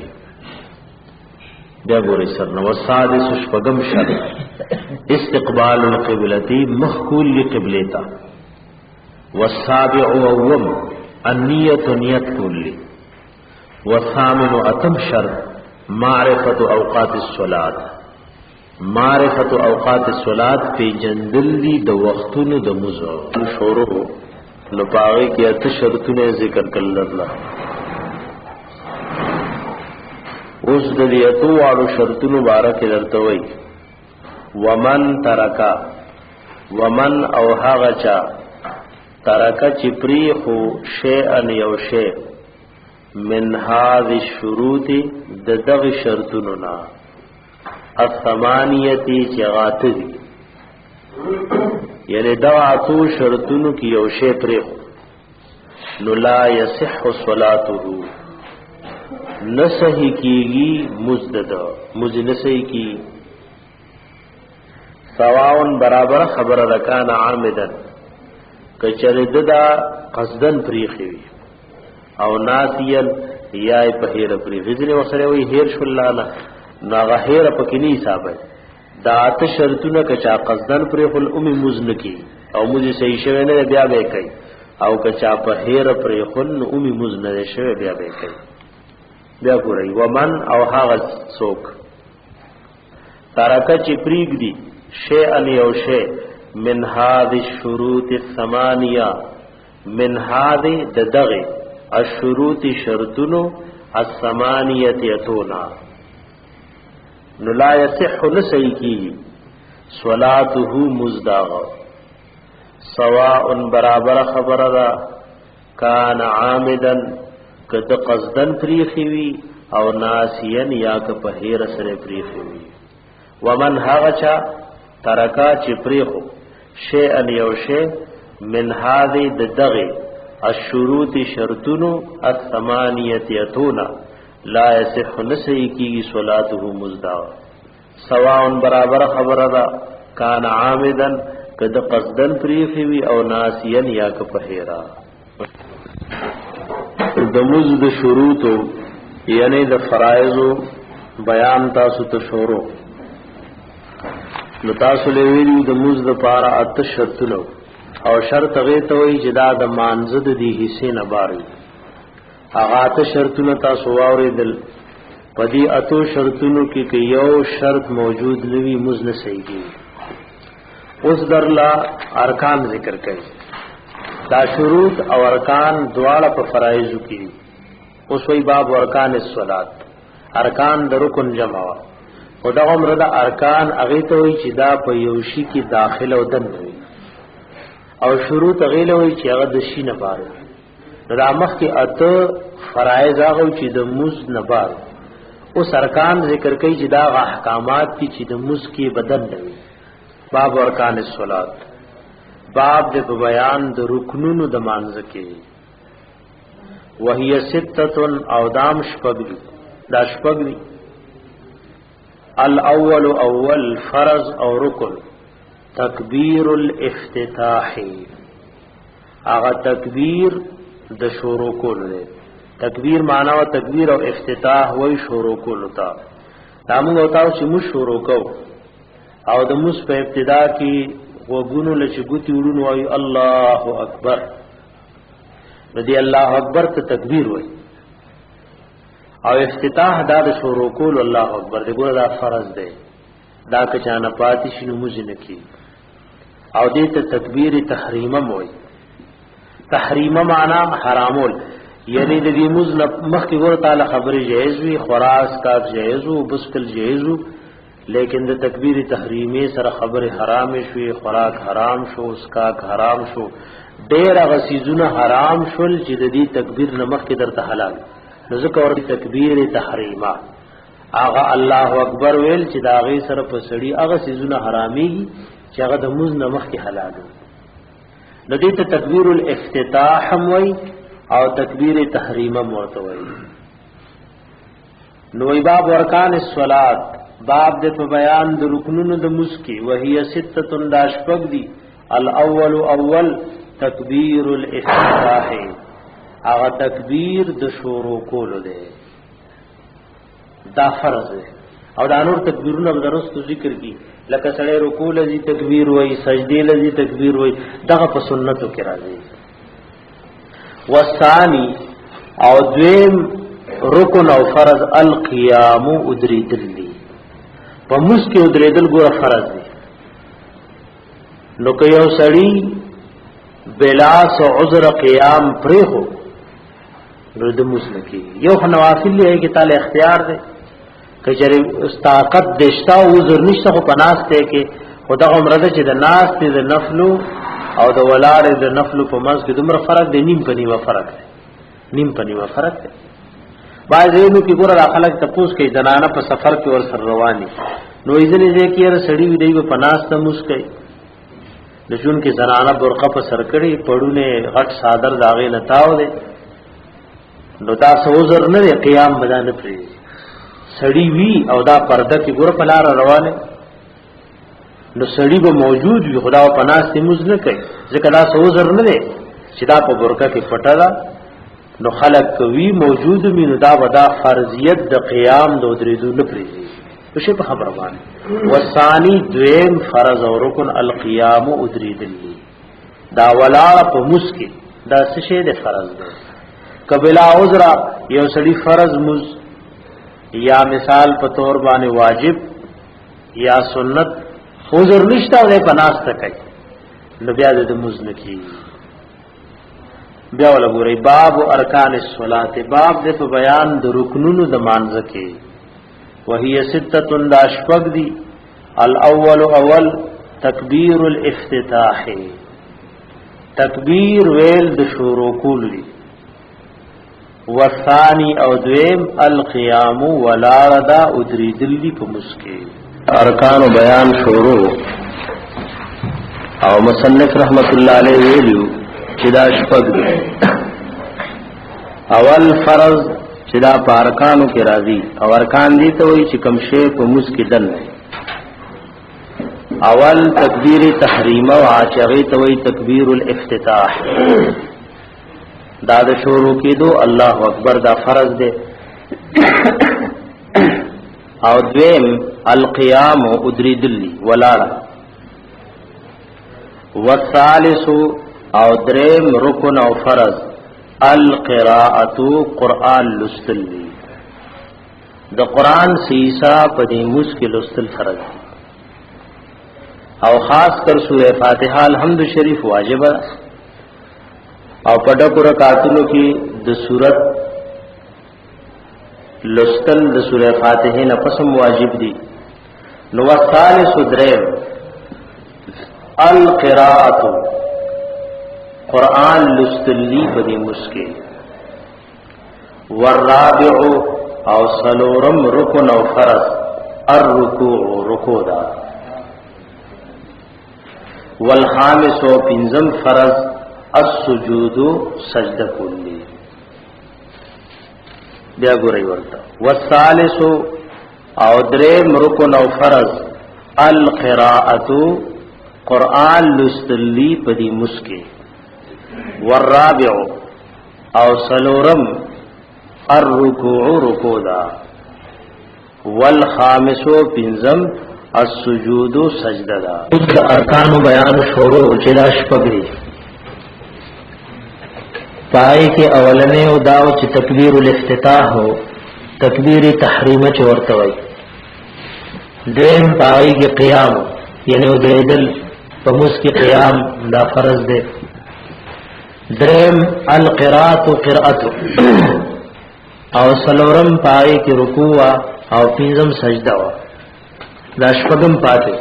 بیا ګورې سر نو السادس شپږم شرط استقبال القبلة مخکول لقبلتا والسابع اوم النیت نیت کلی والثامن اتم شرط معرفت اوقات الصلاة معرفت اوقات الصلاة پی جندلی د وختونو د مزو شروع نو پاغی کی ات شرطونه ذکر کړل الله اوس د دې اتو والو شرطونو مبارک درته وای ومن ترکا ومن او هغه چا ترکا چې پری خو شیئا یو شی من هذه الشروط دغه شرطونو نا الثمانیتی چغات دي یعنی دا اتو شرطونو کې یو شی پری نو لا یصح صلاته نصحی کیگی مزدد مزنسی کی سواون برابر خبر رکان عامدن کچرد دا قصدن پریخی او ناسیل یای په هیر پریخی ځنه وسره وی هیر شولاله ناغه هیر پکینی حساب دا ات شرطونه کچا قصدن پریخل ام مزن کی او مزه صحیح شوه نه بیا به کوي او کچا په هیر پریخل ام مزن نه شوه بیا به کوي بیا ګورئ ومن او هغه څوک ترکه چې پریګ دی شی ان یو شی من هذه الشروط الثمانیه من هذه دغه الشروط شرطونو الثمانیه اتونا نو لا يصح نسئی کی صلاته مزداغ سواء برابر خبر را کان عامدا کته قصدن پریخي وی او ناسین یا که په هیر سره پریخي وی ومن هغه چا ترکا چې پریخو شیئا یو شی من هذه دغه الشروط شرطونو الثمانیه اتونا لا يصح نسئی کی صلاته مزدا سواء برابر خبر دا کان عامدا کده قصدن پریخي وی او ناسین یا که په هیرا د مزد شروطو یعنی د فرایضو بیان تاسو ته شروع نو تاسو لویلی د مزد لپاره ات شرطونه او شرط غي ته وی جدا د مانزد دی حصے نه باري هغه ات شرطونه تاسو واوریدل پدی اتو شرطونو کې یو شرط موجود نوی مزد صحیح دی اوس درلا ارکان ذکر کړي دا شروط او ارکان دواړه په فرایض کې اوس وی باب ارکان الصلات ارکان د رکن جمع او دا عمر د ارکان هغه ته وی چې دا په یو شی کې داخله او دن وي او شروط هغه له وی چې هغه د شی نه بار دا مخ کې اته فرایض هغه چې د مز نه بار اوس ارکان ذکر کوي چې دا احکامات دي چې د مسکی بدل نه وي. باب ارکان الصلات، باب د بیان د رکنونو د مانځ کې. وهي سته او دام شپږ، دا شپږ دي. الاول اول فرض او رکن تکبیر الافتتاح، هغه تکبیر د شروع کول دی. تکبیر معنا او تکبیر او افتتاح وای شروع کول تا. دا موږ وتاو چې موږ شروع کو او د موږ په ابتدا کې وګونو لچګوتی وړونو وای الله اکبر، ردی الله اکبر ته تکبیر وای، او افتتاح دا د شروع کول الله اکبر دی. ګوره دا فرض دی، دا که چانه پاتې شنو موږ نه کی. او دې ته تکبیر تحریمه وای. تحریمه معنا حرامول، یعنی د دې موږ مخکې ور تعالی خبرې جایز وي، خوراک کا جایز وو، بسکل جایز وو، لیکن د تکبیر تحریمه سره خبره حرام شوي، خوراک حرام شو، اسکاک حرام شو، ډېر غسیزونه حرام شول چې د دې تکبیر نه مخکې درته حلال. نو ځکه ور تکبیر تحریمه هغه الله اکبر ویل چې دا غي سره په سړی هغه سيزونه حرامي چې هغه د موز نه مخکې حلال دي. نو دې ته تکبیر الافتتاح وای او تکبیر تحریمه ورته وای. نو باب ارکان الصلات، باب د په بیان د رکنونو د مسکی. وهي سته داش پک دي. الاول اول تکبیر الافتتاح، هغه تکبیر د شروع کولو دی، دا فرض دی. او دا نور تکبیرونه به درستو ذکر کی، لکه سړی رکوع لذي تکبیر وای، سجدی لذي تکبیر وای، دغه په سنتو کې راځي. والثانی او دویم رکن او فرض القیام ادریدل دی. په مسکی ادریدل ګوره فرض دی. نو که یو سړی بلا سو عذر قیام پریخو نو د مسلکی یو نوافل دی کې تعالی اختیار دی. کجری استاقت دشتا او عذر نشته خو پناسته کې خدا عمره ده چې د ناس ته د نفلو او د ولار د نفلو په منځ کې دومره فرق دی، نیم په نیمه فرق دی، نیم په نیمه فرق دی. بعضینو کې ګوره خلک تپوس کوي زنانه په سفر کې ور سره رواني، نو ایزنې دې کې ر سړی وی دی په پناسته مسکي د جون کې زنانه برقه په سر کړي، پړونه غټ صادر داغه نتاو دي. نو دا سوزر نه قیام بدانه پری سړی وی او دا پرده کې ګور په لار روانه، نو سړی به موجود وي خدا په ناس ته موز نه کوي، ځکه دا سوزر نه دی چې دا په برقه کې پټه ده. نو خلق کوي موجود وي، نو دا ودا فرضیت د قیام د درېدو نه پری په شی په خبره باندې. وثانی دویم فرض او رکن القیام ادریدل، دا ولا په مسکی دا څه شی د فرض ده. کبلا عذر یو سړی فرض مز یا مثال په تور باندې واجب یا سنت عذر نشته او په ناس تکي، نو بیا د مز نکی. بیا ولا ګوري باب ارکان الصلات، باب د بیان د رکنونو د مانځ کې. وهي سته داش پک دي. الاول اول تکبیر الافتتاح، تکبیر ویل د شروع کول دي. والثانی او دویم القیام ولاردا ادریدل دی په مسکی. ارکان بیان شروع او مصنف رحمت الله علیه ویلو چې دا شپږ دي. اول فرض چې دا په ارکانو کې راځي، او ارکان دي ته وایي چې کوم شی په مسکی دل نه. اول تکبیر تحریمه او عاشقی ته وایي تکبیر الافتتاح، دا د شروع کېدو الله اکبر دا فرض دی. او دویم القیام ادریدل ولاړه. والثالث او دریم رکن او فرض القراءة قرآن لستل، د قرآن سیسا په دې مسکی لستل فرض دی. او خاص کر سورہ فاتحه الحمد شریف واجب ده، او پډه کو رکعاتونو کې د سورت لستل د سورہ فاتحه نه پسم واجب دي. نو والثالث دریم القراءة قرآن لستلی په دې مسکی. والرابع او سلورم رکن او فرض الرکوع رکوع دا والخامس و پنزم فرض السجود سجدہ کلی بیا گوری ورطا والثالث او درم رکن او فرض القراءت قرآن لستلی پدی مسکی والرابع او سلورم الرکوع رکوع دا والخامس و پنزم السجود سجدہ دا ارکان بیان شروع چلاش پگری پائے کے اولنے او داو چی تکبیر الافتتاح ہو تکبیر تحریم چورتوئی دیم پائے کے قیام یعنی او دیدل پمس کی قیام دا فرض دے درم القراءت قرأت او سلورم پائے کی رکوع او پینزم سجدہ وا دا شپگم پاتے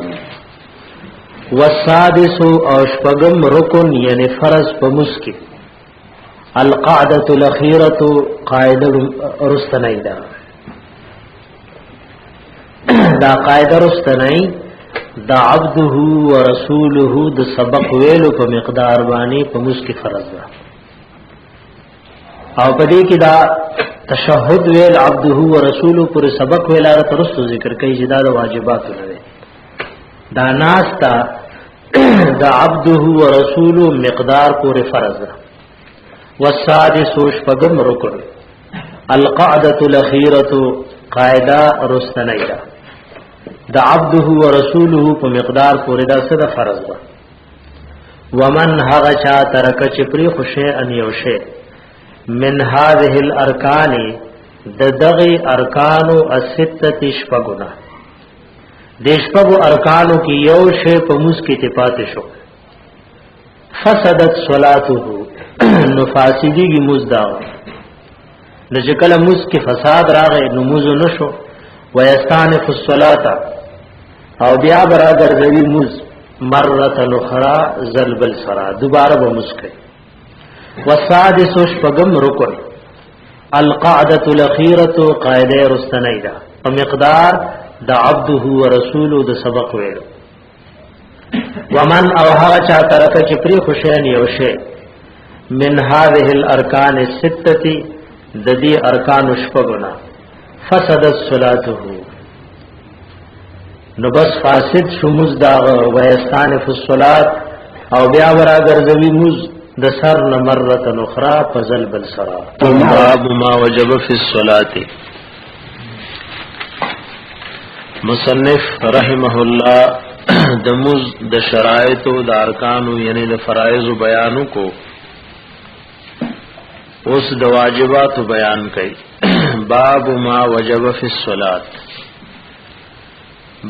والسادس او شپگم رکن یعنی فرض پمس کی القعدة الاخیرة قاعدہ رستنائی دا قاعدہ رستنائی دا عبده و رسوله دا سبق ویلو پا مقدار بانی پا مسکی فرض دا او پا دی کی دا تشہد ویل عبده و رسوله پر سبق ویل آرت رستو ذکر کئی جدا دا واجباتو لدے دا ناس تا دا عبده و رسوله مقدار پر فرض دا والسادس شپگم رکن القعدة الاخیرة قاعدہ رستنائی دا دا عبده و رسوله په مقدار پورې دا څه د فرض ده ومن هغه چا ترک چې پری خوشی ان یو شی من هذه الارکان د دغه ارکانو السته شپغونه د شپغو ارکانو کې یو شی په موس کې تپات شو فسدت صلاته نو فاسدیږي مزدا نو چې کله موس کې فساد راغی نو موزو نشو ويستانف الصلاه او بیا برادر ذوی مز مرته اخرى ذلب السرا دوباره به مسکه والسادس شپغم رکن القعده الاخيره قاعده رستنیدا په مقدار د عبده و رسوله د سبق ویل ومن او هغه چا ترک چې پری خوشین یو شی من هذه الارکان السته د دې ارکان شپغنا فسدت صلاته نو بس فاسد شموز داغ ویستانف الصلاة او بیا ورا گرزوی موز د سر نمرت نخرا فزل بل سرا باب ما وجب فی الصلاة مصنف رحمه الله د موز د شرائط و د ارکانو یعنی د فرائض و بیانو کو اس د واجبات بیان کئی باب ما وجب فی الصلاة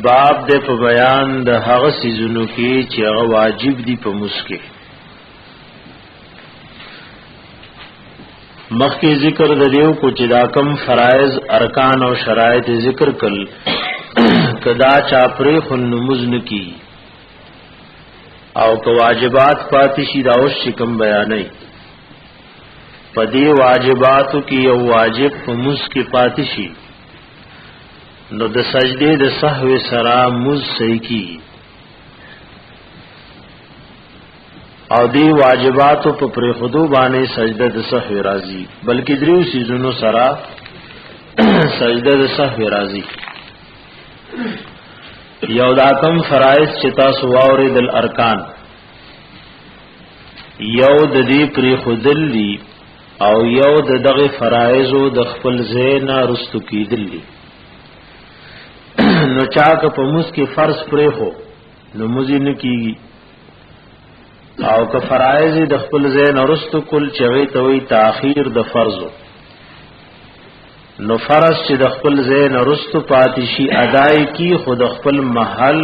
باب دے په بیان د هغه سيزونو کې چې هغه واجب دي په مسکه مخکې ذکر د دیو کو چې دا کم فرایض ارکان او شرایط ذکر کړل کدا چا پرې خنمز نکی او کو واجبات پاتې شي دا اوس شکم بیانې پدې واجباتو کې یو واجب په مسکه پاتې شي نو د سجده د سهو سرا مز صحیح کی او دی واجباتو په پر خودو باندې سجده د سهو راضی بلکې دریو سيزونو سرا سجده د سهو راضی یو دا کم فرائض چې تاسو واوریدل ارکان یو د دې پر خودل دی او یو د دغه فرائضو د خپل زینا رستو کیدل دی نو چاک په موس کې فرض پرې هو نو مزي نه کیږي او که فرایض د خپل زین ورستو کل چوي ته وي تاخير د فرضو نو فرض چې د خپل زین ورستو پاتې شي اداي کی خود خپل محل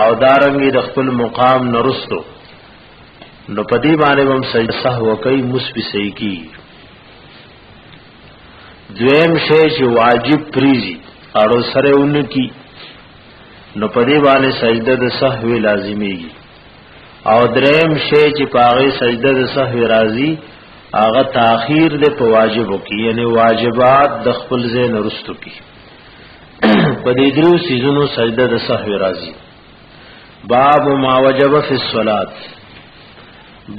او دارنګي د خپل مقام نرستو نو پدی باندې هم سجده سهو کوي مسبي صحیح کی دویم شی چې واجب پریزي اړو سره اونکی نو پدی باندې سجده د سهو لازمي او دریم شی چې پاغه سجده د سهو راضي هغه تاخير د په واجبو کې یعنی واجبات د خپل ځای نرستو کې په دې درو سيزونو سجده د سهو راځي باب ما وجب فی الصلاه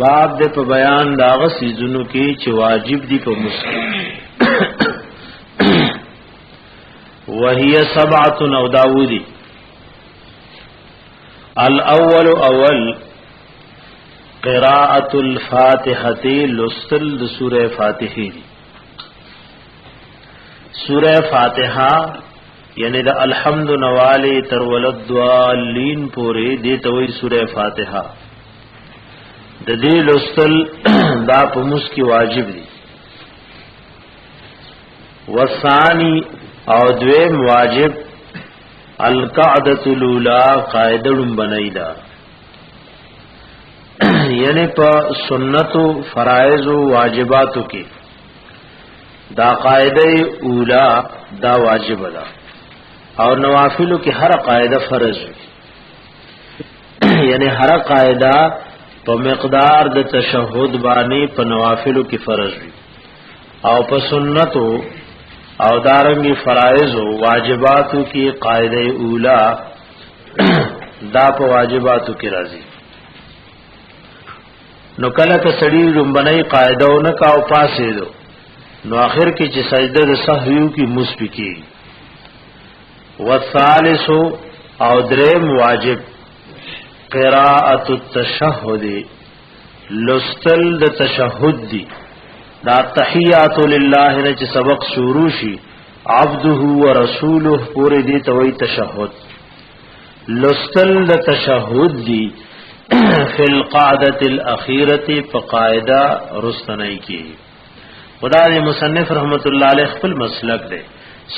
باب د په بیان داغه سيزونو کې چې واجب دي په مسلم وهي سبعه او داوودی الاول اول قراءة الفاتحة لستل د سورہ فاتحه سورہ فاتحه یعنی د الحمد نوالی تر ولدوالین پوری دیتا وی سورہ فاتحه د دې لستل دا په موږ کې واجب دي وثانی او دویم واجب القعدة الاولى قاعده بنایدا یعنی په سنتو فرائض او واجباتو کې دا قاعده اولا دا واجب ده او نوافلو کې هر قاعده فرض وي یعنی هر قاعده په مقدار د تشهود باندې په نوافلو کې فرض وي او په سنتو او دارنګي فرائض او واجباتو کې قاعده اولا دا په واجباتو کې راځي نو کله که سړی لومبنۍ قاعدهونه کا او پاسې دو نو اخر کې چې سجده د سهو کې مسبکی والثالث او دریم واجب قراءة التشهد لستل د تشهد دی دا تحیات لله نه چې سبق شروع شي عبده ورسوله پورې دی توي تشهد لستل د تشهد دی فی القعدة الاخیرة فقاعدہ رستنائی کی خدا دې مصنف رحمت الله علیه خپل مسلک دی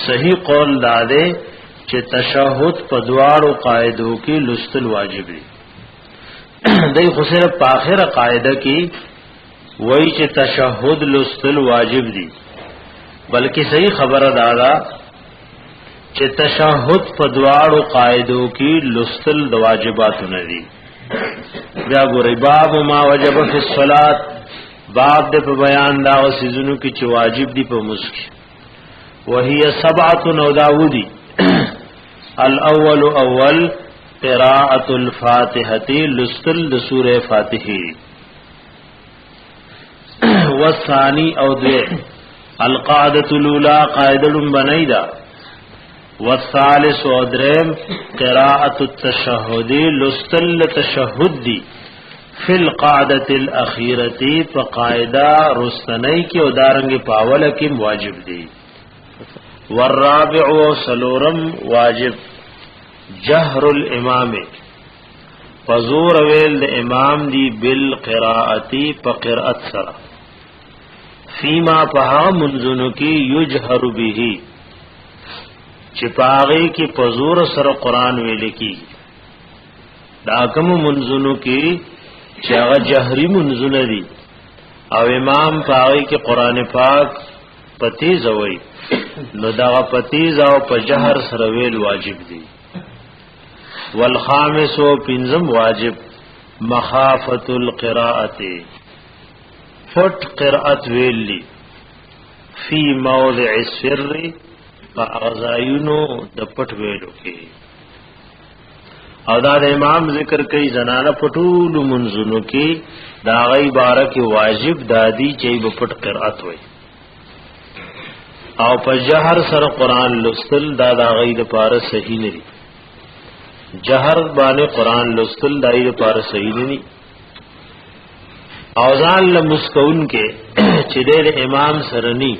صحیح قول داده چې تشهد په دواړو قاعدو کې لستل واجب دی دای خو صرف په اخره قاعده کې وای چې تشهد لستل واجب دی بلکې صحیح خبره دادا چې تشهد په دواړو قاعدو کې لستل د واجباتو نه دی بیا ګورې باب ما وجب فی الصلاة باب د په بیان دا وسيزونو کې چې واجب دي په مسکی وهي سبعه او داودی الاول اول قراءة الفاتحه لستل د سوره فاتحه والثاني او ذ القاعده الاولى قاعده بنیدا والثالث ودرم قراءة التشهد لستل تشهد دی فی القاعدة الاخیرة فقاعدہ رستنی کی او دارنگی پاولا کی واجب دی والرابع سلورم واجب جهر الامام فزور ویل د امام دی بالقراءتی فقرأت سرا فیما پہا منزنو کی یجهر به چپاغی کی پزور سر قرآن ویل کی دا کم منزنو کی چاگا جہری منزن دی او امام پاغی کی قرآن پاک پتیز ہوئی نو دا پتیز او پا جہر سر ویل واجب دی والخامس و پنزم واجب مخافت القراءت فٹ قراءت ویل لی فی موضع السر اغزایونو د پټ ویلو کې او دا د امام ذکر کوي زنانه پټول منځونو کې دا غي بارک واجب دادی چې په پټ قرأت وي او په جهر سره قران لستل دا غي د پاره صحیح نه دي جهر باندې قران لستل دای د پاره صحیح نه دي او ځان له مسکون کې چې د امام سره ني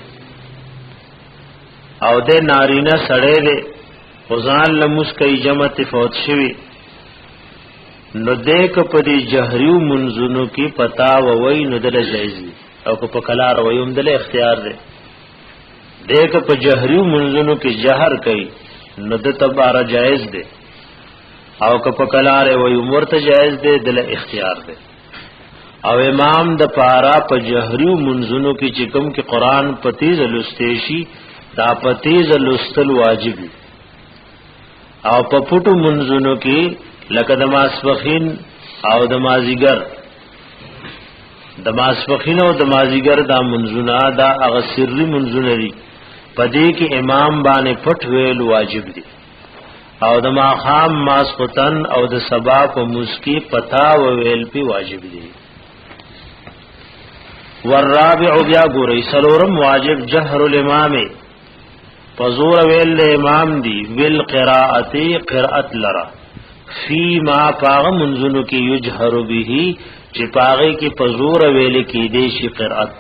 او د نارینه سړی له خزان لمس کوي جمعت فوت شوی نو دیک په دې جهریو منځونو کې پتا ووي نو دل جایز دي او په کلار ويوم دل اختیار دی دیک په جهریو منځونو کې جهر کوي نو د تبار جایز دی او په کلار ويوم ورته جایز دی دل اختیار دی او امام د پارا په جهریو منځونو کې چې کوم کې قران پتیز لستېشي دا پتیز لستل واجب او په پټو منځونو کې لکه د ماسپخین او د مازیګر د ماسپخین او د مازیګر دا منځونه دا هغه سری منځونه دي پدې کې امام باندې پټ ویل واجب دي او د ماخام ماسپتن او د سبا په مسکی پتا ویل پی واجب دي والرابع بیا ګورې سلورم واجب جهر الامام پزور ویل امام دی ویل قراءت لرا فی ما پاغ منزنو کی یجهر به چې پاغه کی پزور ویل کی دیشی قراءت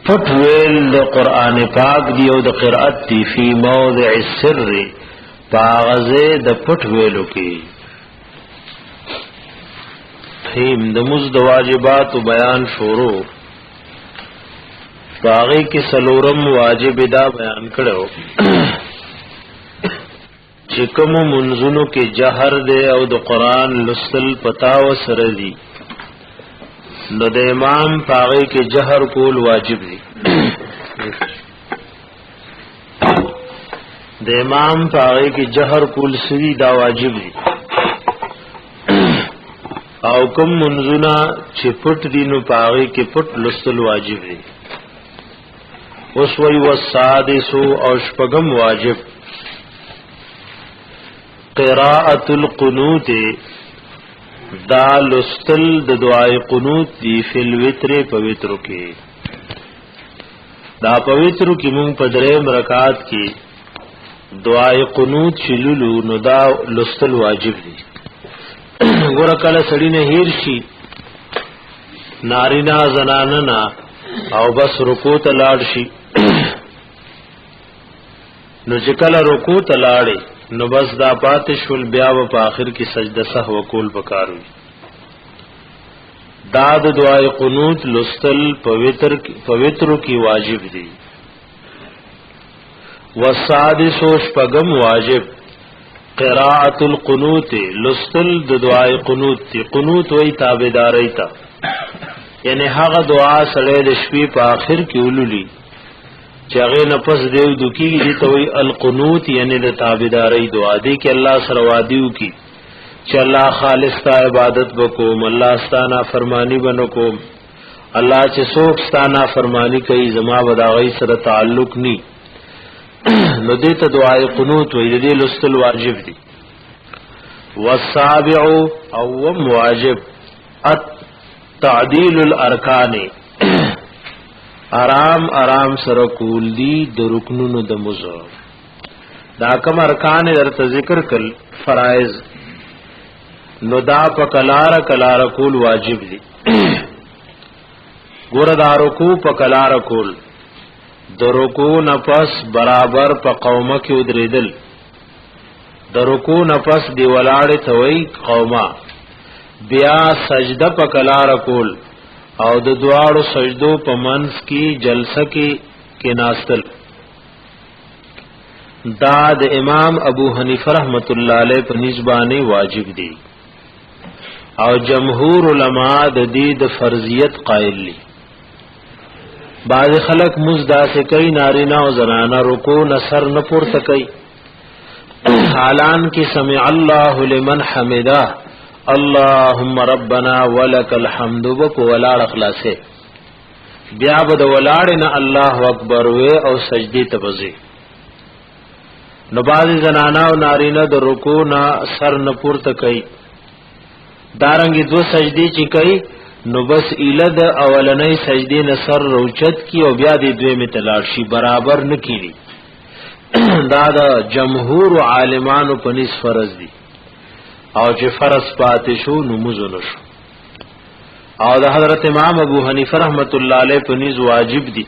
پټ ویل د قران پاک دی او د قراءت دی فی موضع السر پاغزه د پټ ویلو کی هم د مزد واجبات بیان شروع باغی کی سلورم واجب دا بیان کړو چې کوم منځونو کې جهر دی او د قران لسل پتا و سره دی نو د امام باغی کې جهر کول واجب دی د امام باغی کې جهر کول سری دا واجب دی او کوم منځونه چې پټ دي نو باغی کې پټ لسل واجب دی اوس وی والسادس او شپغم واجب قراءة القنوت دا لستل د دعای قنوت دی فی الوتر پویترو کې دا پویترو کې مونږ په دریم رکعات کې دعای قنوت شلولو نو دا لستل واجب دی ګور کله سړی نه هیر شي نارینا زناننا او بس رکوع ته لاړ شي نو چې کله رکوع ته لاړې نو بس دا پاتې شول بیا په آخر کې سجده سهو کول پکاروي دا د دعای قنوت لستل پویترو کی واجب دی والسادس شپغم واجب قراءة القنوت لستل د دعای قنوت تی قنوت وی تابعداري تا یعنی هغه دعا سره د شپې په آخر کې ولولي چې هغه نفس دیو دکیږي دي ته وی القنوت یعنی د تابعداري دعا دی کې الله سره وادیو کی چې الله خالص تا عبادت وکوم الله ستانا فرمانی بنکوم الله چې څوک ستانا فرمانی کوي زما وداغي سره تعلق ني نو دې ته دعای قنوت وی دې لستل واجب دي والسابع او واجب تعدیل الارکان آرام سره کول دي د رکنونو د مزه دا کوم ارکان درته ذکر کړ فرایض نو دا په کلار کول واجب دي ګور دا رکوع په کلار کول د رکوع نفس برابر په قومه کې ودریدل د رکوع نفس دی ولاړ ته وای قومه بیا سجده په کلار کول او د دواړو سجدو په منځ کې جلسه کې ناستل دا د امام ابو حنیفه رحمت الله علیه په نسبانه واجب دي او جمهور علما د دې د فرضیت قائل دي بعض خلک مزدا سے کوي نارینا او زنانا رکوع نصر نه پورته کوي حالان کې سمع الله لمن حمده اللهم ربنا ولك الحمد وک ولاړ اخلاصه بیا بد ولاړ نه الله اکبر و او سجدي ته وځي نو باز زنانا او نارینه د رکوع نه سر نه پورته کوي دارنګي دو سجدي چې کوي نو بس الد اولنۍ سجدي نه سر روچت کی او بیا دې دوی متلار شي برابر نه کیږي دا د جمهور عالمانو په نس فرض دي او چې فرض پاتې شو نو مزونه شو او د حضرت امام ابو حنیفه رحمت الله علیه په نس واجب دي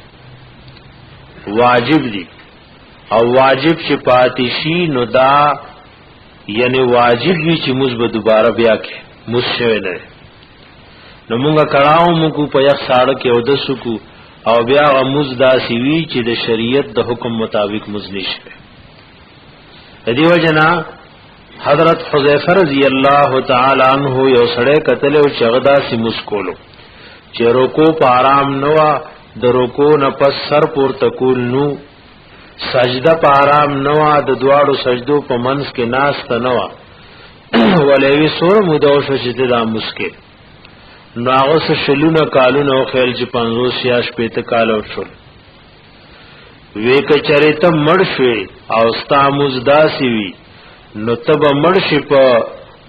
او واجب چې پاتې شي نو دا یعنی واجب وی چې مزبه دوباره بیا کې مشوي نه نو مونږه کړهو موږ په یو ساړه کې او د سکو او بیا مزدا سی وی چې د شریعت د حکم مطابق مزنیش ده دیو جنا حضرت حذیفه رضی اللہ تعالی عنہ یو سړی قتل او چغدا سی مسکولو چې رکوع په آرام نوا د رکوع نه پس سر پور تکول نو سجده په آرام نوا د دواړو سجدو په منځ کې ناس ته نوا ولوي سور مودو شو چې دا مسکه نو هغه شلونه کالونه او خیل چې 50 یا 50 کال او شول وی کچره ته مړ شوي او استاموز داسي وي نو تب مړ شي په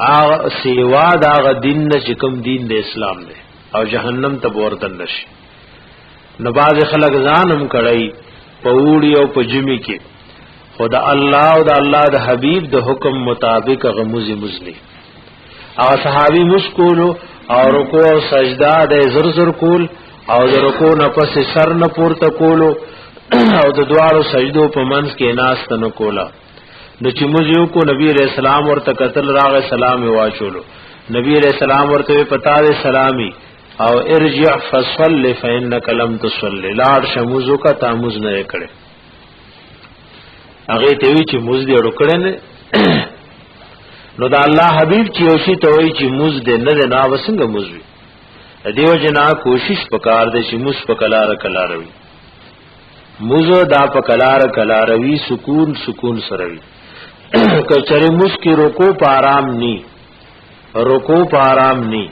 هغه سیوا دا غ دین نه چې کوم دین د اسلام دی او جهنم ته ورتل نشي نو باز خلک ځانم کړی په وړي او په جمی کې خدا الله او د الله د حبیب د حکم مطابق غموزي مزلی او صحابي مسکولو او رکوع او سجدا د زر کول او د رکوع نه پس سر نه پورته کولو او د دوارو سجدو په منځ کې ناس نه کولا نو چې موږ کو نبی رسول سلام ورته قتل راغ سلام واچولو نبی رسول سلام ورته پتا دې سلامي او ارجع فصل فانك لم تصلي لاړ شموزو کا تاموز نه کړي هغه ته وی چې موز دې ورکړې نه نو دا الله حبیب چې اوشي ته وی چې موز دې نه نه وسنګ موز وی دیو جنا کوشش پکار دې چې موز پکلار کلاروي موزو دا پکلار سکون سروي کچره موز کی رکو پارام نی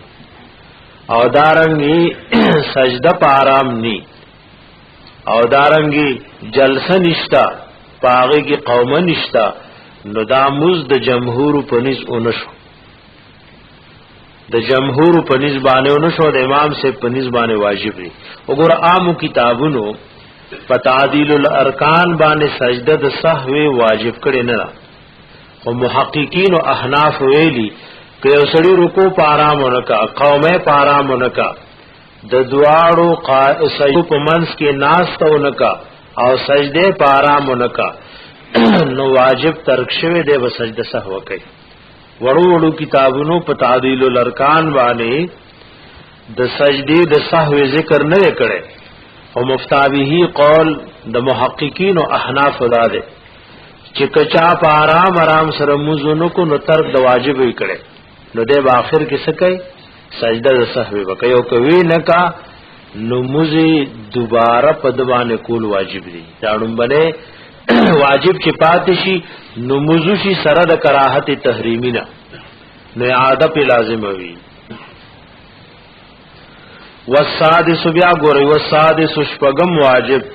او دارنگی سجده پارام نی او دارنگی جلسه نشتا پاغی کی قوم نشتا نو دا موز د جمهور پنیز اونشو د جمهور پنیز باندې اونشو د امام سے پنیز باندې واجب دی وګور عامو کتابونو پتعدیل الارکان باندې سجده د سهو واجب کړي نه او محققین او احناف ویلي که یو سړی رکوع په آرام ونکا قومه په آرام ونکا د دواړو سجدو په منځ کې ناس ته ونکا او سجده په آرام ونکا نو واجب ترک شوی دی و سجده سهو کوي وړو کتابونو په تعدیل الارکان باندې د سجدي د سهو ذکر نه کړي او مفتابه قول د محققین او احناف ولاده چې کچا په آرام سره موزونو کو نو ترک د واجب وي کړي نو د اخر کې څه کوي سجده د سهو وکي او کوي نه کا نو موزي دوباره په دوانه کول واجب دي داړم باندې واجب چې پاتې شي نو موزو شي سره د کراهت تحریمینا نو عادت لازم وي والسادس بیا ګوري والسادس شپغم واجب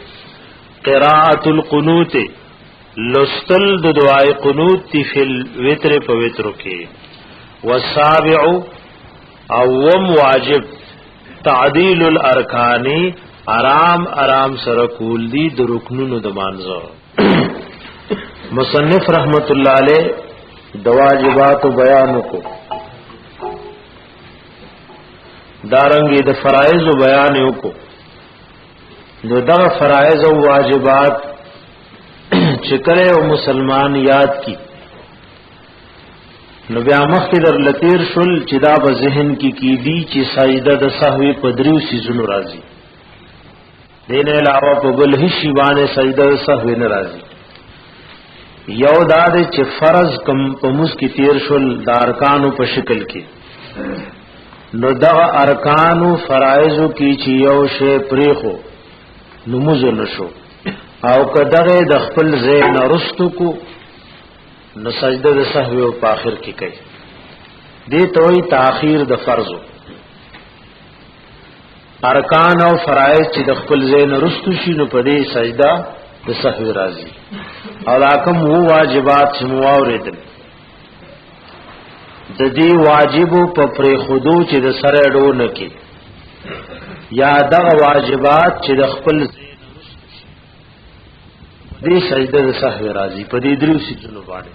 قراءه القنوت لستل د دعای قنوت فی الوتر په وترو کې والسابع اوم واجب تعدیل الارکان آرام سره کول دي د رکنونو د مانځو مصنف رحمت الله علیه د واجبات بیان کو دارنګي د فرایض بیان کو نو دا فرایض او واجبات چې کله او مسلمان یاد کی نو بیا مخکې در لتیر شل چې دا به ذهن کې دی چې سجده د سهو په دریو سيزونو راځي دین علاوه په بل هیڅ باندې سجده د سهو نه راځي یو دا چې فرض کم په موږ کې تیر شل د ارکانو په شکل کې نو دا ارکانو فرایضو کې چې یو شی پریخو نو موږ نشو او کداغه د خپل ذهن رستو کو نو سجده د سهو په اخر کې کوي دې توي تاخير د فرضو ارکان او فرایض چې د خپل ذهن رستو شي نو په دې سجده د سهو راځي او حکم وو واجبات چې مواردل د دې واجبو په پرې خودو چې د سره ډو نه کې یا د واجبات چې د خپل دې سجده د سهو راځي په دې درو سيزونو باندې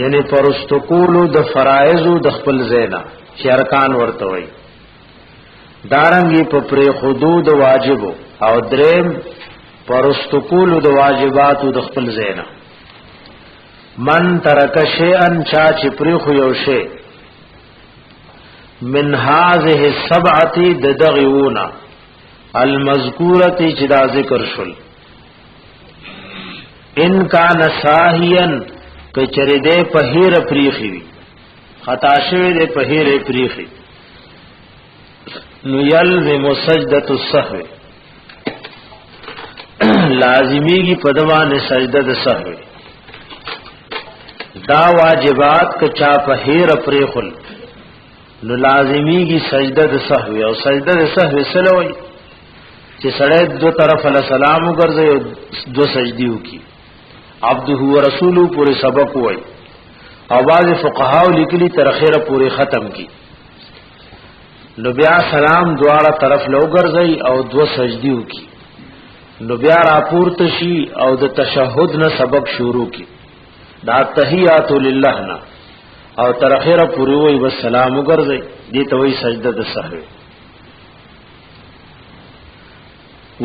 یعنی پرستقولو د فرایضو د خپل زینا چې ارکان ورته وي دارنګي په پرې خودو د واجبو او دریم پرستقولو د واجباتو د خپل زینا من ترک شیئا چا چې پرې خو یو شی من هذه السبعه د دغیونا المذکوره چې دا ذکر شول ان کان ساهیان کچری دے پهیر پریخی وی خطا شوی دے پهیر پریخی نو یلزم سجدۃ السهو لازمی کی پدوان سجدہ د سهو دا واجبات کچا پهیر پریخل نو لازمی کی سجده د سهو او سجده د سهو سلوي چې سړی دو طرف له سلام وګرځي دو سجدیو کی عبده و رسوله پورې سبق وای او بعض فقهاو لیکلي تر اخره پورې ختم کی نو بیا سلام دواړه طرف له وګرځي او دو سجدیو کی نو بیا را پورته شي او د تشهود نه سبق شروع کی دا تحیات لله نه او تر اخره پوری وای والسلام وګرځي دي ته وای سجده د سهو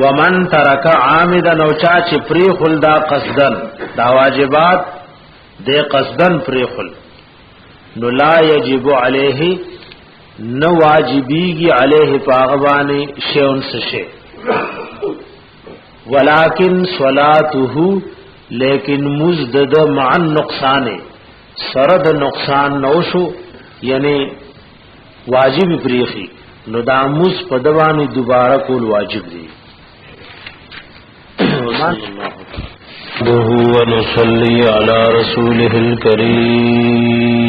ومن ترک عامدا نو چا چې پری خل دا قصدن دا واجبات د قصدن پری خل نو لا یجب علیه نو واجبیږي علیه پاغوانی شیون سشه ولکن صلاته لیکن مزدد مع النقصان سرد نقصان نوشو یعنی واجب پریخی نو دا مز پدوانی دوبارہ کول واجب دی ونصلي على رسوله الكريم